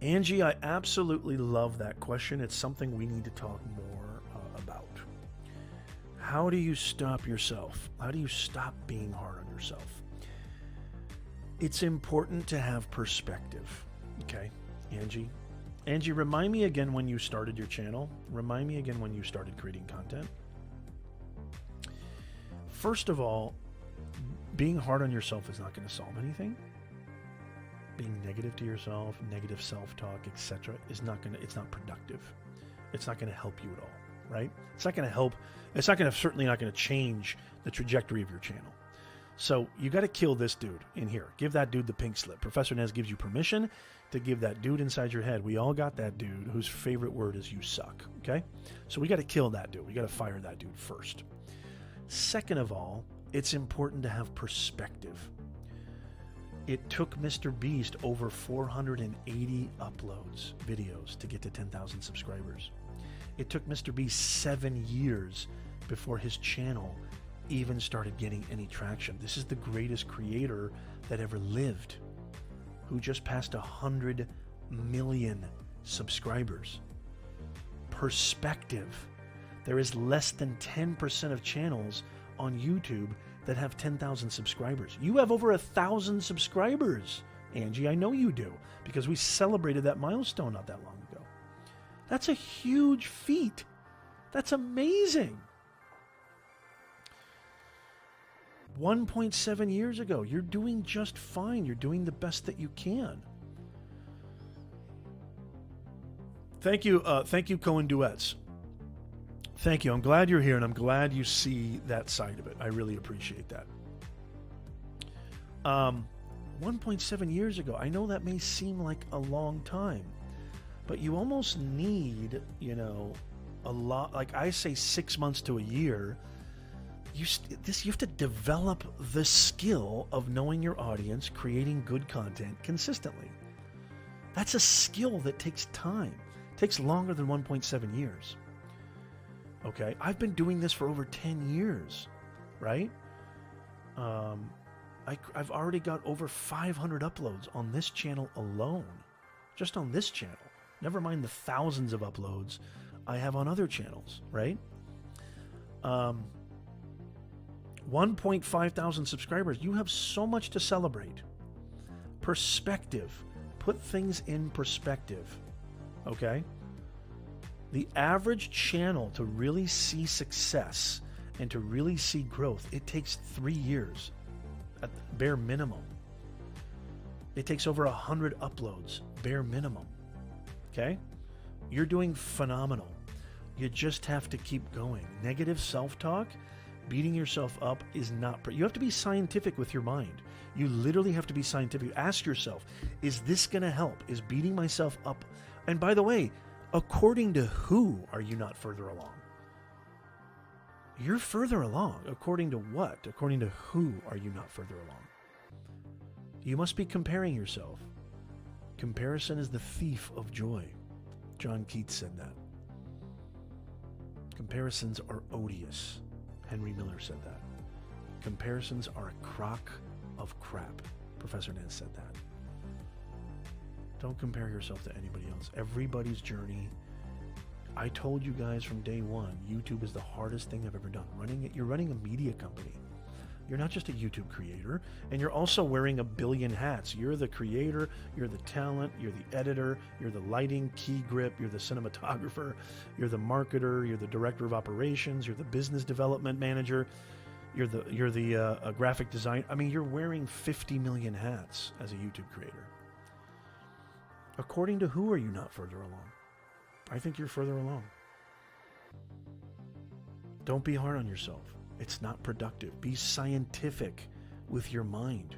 Angie, I absolutely love that question. It's something we need to talk more about. How do you stop yourself? How do you stop being hard on yourself? It's important to have perspective. Okay, Angie? Angie, remind me again when you started your channel. Remind me again when you started creating content. First of all, being hard on yourself is not going to solve anything. Being negative to yourself, negative self-talk, etc. it's not productive. It's not going to help you at all, right? It's not going to help. It's certainly not going to change the trajectory of your channel. So you got to kill this dude in here. Give that dude the pink slip. Professor Nez gives you permission to give that dude inside your head. We all got that dude whose favorite word is "you suck." Okay? So we got to kill that dude. We got to fire that dude first. Second of all, it's important to have perspective. It took Mr. Beast over 480 videos to get to 10,000 subscribers. It took Mr. Beast 7 years before his channel even started getting any traction. This is the greatest creator that ever lived, who just passed 100 million subscribers. Perspective. There is less than 10% of channels on YouTube that have 10,000 subscribers. You have over 1,000 subscribers, Angie. I know you do, because we celebrated that milestone not that long ago. That's a huge feat. That's amazing. 1.7 years ago. You're doing just fine. You're doing the best that you can. Thank you, Cohen Duets. Thank you. I'm glad you're here, and I'm glad you see that side of it. I really appreciate that. 1.7 years ago, I know that may seem like a long time, but you almost need, a lot, like I say 6 months to a year. You have to develop the skill of knowing your audience, creating good content consistently. That's a skill that takes time. It takes longer than 1.7 years. Okay, I've been doing this for over 10 years, right? I've already got over 500 uploads on this channel alone, just on this channel. Never mind the thousands of uploads I have on other channels, right? 1.5 thousand subscribers. You have so much to celebrate. Perspective. Put things in perspective, okay? The average channel to really see success and to really see growth, it takes 3 years at the bare minimum. It takes over 100 uploads, bare minimum, okay? You're doing phenomenal. You just have to keep going. Negative self-talk, beating yourself up is not... You have to be scientific with your mind. You literally have to be scientific. Ask yourself, is this going to help? Is beating myself up... And by the way, according to who are you not further along? You're further along. According to what? According to who are you not further along? You must be comparing yourself. Comparison is the thief of joy. John Keats said that. Comparisons are odious. Henry Miller said that. Comparisons are a crock of crap. Professor Nance said that. Don't compare yourself to anybody else. Everybody's journey. I told you guys from day one, YouTube is the hardest thing I've ever done. You're running a media company. You're not just a YouTube creator, and you're also wearing a billion hats. You're the creator, you're the talent, you're the editor, you're the lighting, key grip, you're the cinematographer, you're the marketer, you're the director of operations, you're the business development manager, you're the graphic design. I mean, you're wearing 50 million hats as a YouTube creator. According to who are you not further along? I think you're further along. Don't be hard on yourself. It's not productive. Be scientific with your mind.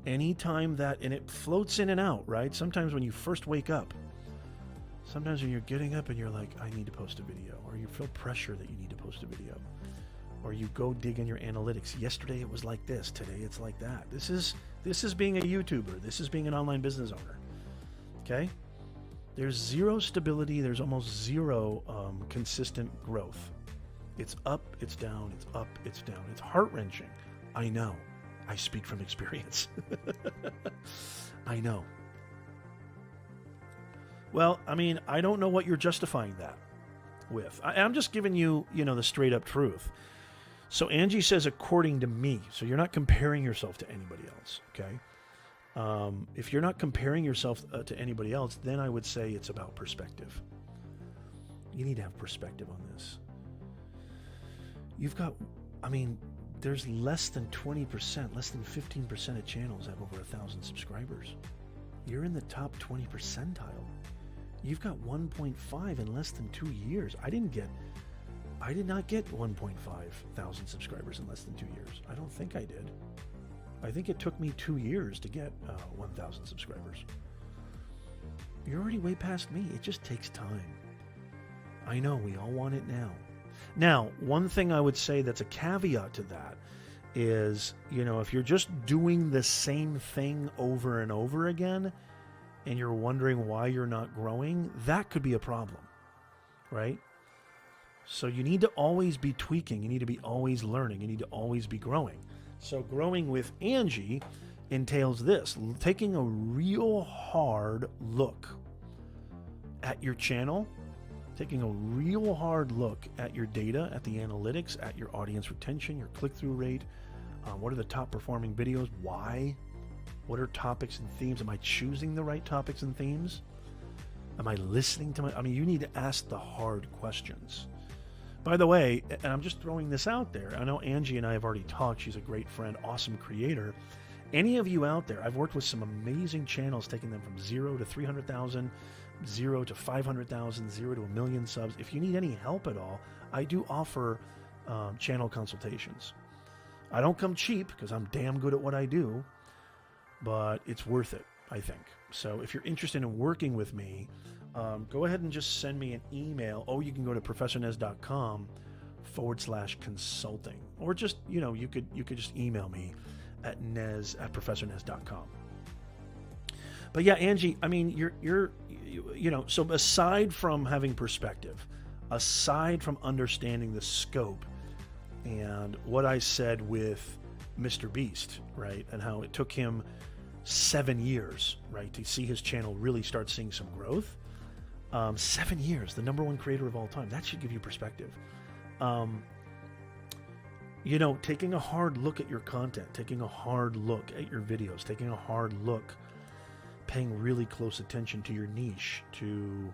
Anytime that, and it floats in and out, right? Sometimes when you first wake up, sometimes when you're getting up and you're like, I need to post a video, or you feel pressure that you need to post a video, or you go dig in your analytics. Yesterday it was like this, today it's like that. This is being a YouTuber. This is being an online business owner. Okay? There's zero stability. There's almost zero consistent growth. It's up, it's down, it's up, it's down. It's heart-wrenching. I know. I speak from experience. I know. Well, I mean, I don't know what you're justifying that with. I'm just giving you, the straight-up truth. So Angie says, according to me. So you're not comparing yourself to anybody else, okay? If you're not comparing yourself to anybody else, then I would say it's about perspective. You need to have perspective on this. You've got, there's less than 20%, less than 15% of channels have over 1,000 subscribers. You're in the top 20 percentile. You've got 1.5 in less than 2 years. I did not get 1.5 thousand subscribers in less than 2 years. I don't think I did. I think it took me 2 years to get 1,000 subscribers. You're already way past me. It just takes time. I know, we all want it now. Now, one thing I would say that's a caveat to that is, if you're just doing the same thing over and over again and you're wondering why you're not growing, that could be a problem, right? So you need to always be tweaking. You need to be always learning. You need to always be growing. So growing with Angie entails this, taking a real hard look at your channel, taking a real hard look at your data, at the analytics, at your audience retention, your click-through rate, what are the top performing videos, why, what are topics and themes, am I choosing the right topics and themes, am I listening to you need to ask the hard questions. By the way, and I'm just throwing this out there, I know Angie and I have already talked, she's a great friend, awesome creator. Any of you out there, I've worked with some amazing channels, taking them from 0 to 300,000, 0 to 500,000, 0 to 1 million subs. If you need any help at all, I do offer channel consultations. I don't come cheap because I'm damn good at what I do, but it's worth it, I think. So if you're interested in working with me, go ahead and just send me an email. Oh, you can go to professornez.com/consulting, or just, you could just email me at nez@professornez.com. But yeah, Angie, I mean, you're so aside from having perspective, aside from understanding the scope and what I said with Mr. Beast, right, and how it took him 7 years, right, to see his channel really start seeing some growth. 7 years, the #1 creator of all time. That should give you perspective. Taking a hard look at your content, taking a hard look at your videos, taking a hard look, paying really close attention to your niche, to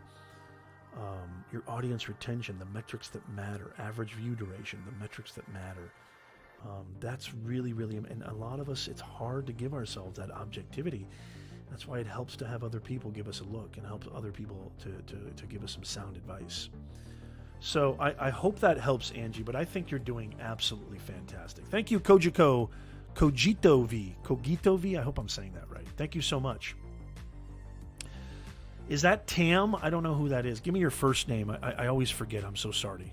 your audience retention, the metrics that matter, average view duration, the metrics that matter. That's really, really, and a lot of us, it's hard to give ourselves that objectivity. That's why it helps to have other people give us a look and help other people to give us some sound advice. So I hope that helps, Angie, but I think you're doing absolutely fantastic. Thank you, Kojiko, Cogito V. I hope I'm saying that right. Thank you so much. Is that Tam? I don't know who that is. Give me your first name. I always forget. I'm so sorry.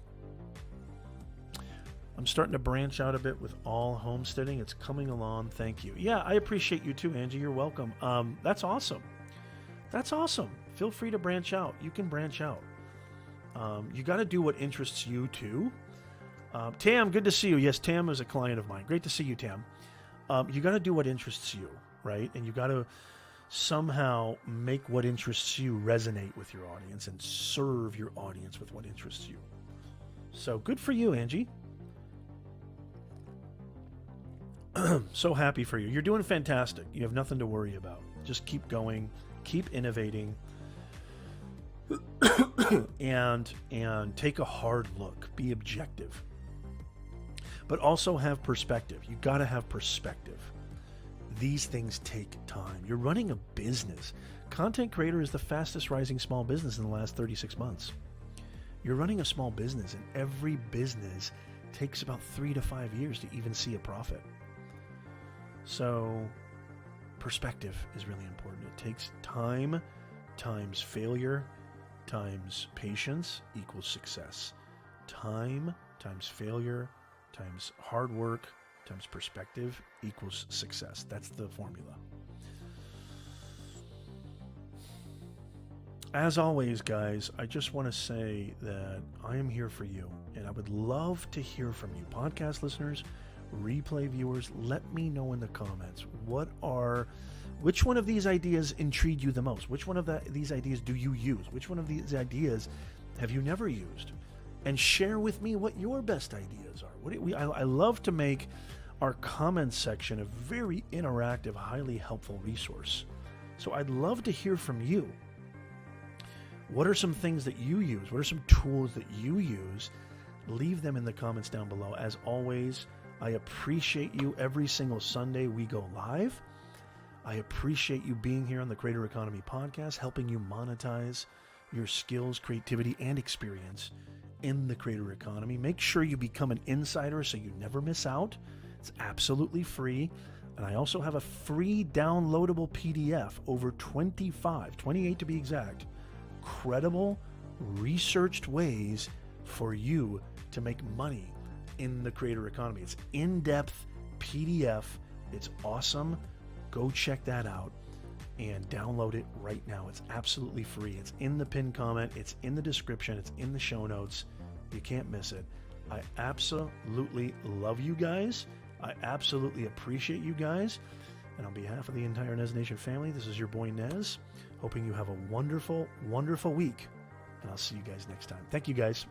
I'm starting to branch out a bit with all homesteading. It's coming along. Thank you. Yeah, I appreciate you too, Angie. You're welcome. That's awesome. That's awesome. Feel free to branch out. You can branch out. You got to do what interests you too. Tam, good to see you. Yes, Tam is a client of mine. Great to see you, Tam. You got to do what interests you, right? And you got to somehow make what interests you resonate with your audience and serve your audience with what interests you. So good for you, Angie. So happy for you. You're doing fantastic. You have nothing to worry about. Just keep going, keep innovating, and take a hard look. Be objective, but also have perspective. You got to have perspective. These things take time. You're running a business. Content creator is the fastest rising small business in the last 36 months. You're running a small business, and every business takes about 3 to 5 years to even see a profit. So perspective is really important. It takes time times failure times patience equals success. Time times failure times hard work times perspective equals success. That's the formula. As always, guys, I just want to say that I am here for you, and I would love to hear from you. Podcast listeners, replay viewers, let me know in the comments, which one of these ideas intrigue you the most? Which one of these ideas do you use? Which one of these ideas have you never used? And share with me what your best ideas are. I love to make our comments section a very interactive, highly helpful resource. So I'd love to hear from you. What are some things that you use? What are some tools that you use? Leave them in the comments down below. As always, I appreciate you. Every single Sunday we go live. I appreciate you being here on the Creator Economy Podcast, helping you monetize your skills, creativity, and experience in the creator economy. Make sure you become an insider so you never miss out. It's absolutely free. And I also have a free downloadable PDF, over 28 to be exact, credible, researched ways for you to make money in the creator economy. It's in-depth PDF. It's awesome. Go check that out and download it right now. It's absolutely free. It's in the pinned comment. It's in the description. It's in the show notes. You can't miss it. I absolutely love you guys. I absolutely appreciate you guys. And on behalf of the entire Nez Nation family, this is your boy Nez, hoping you have a wonderful, wonderful week. And I'll see you guys next time. Thank you, guys.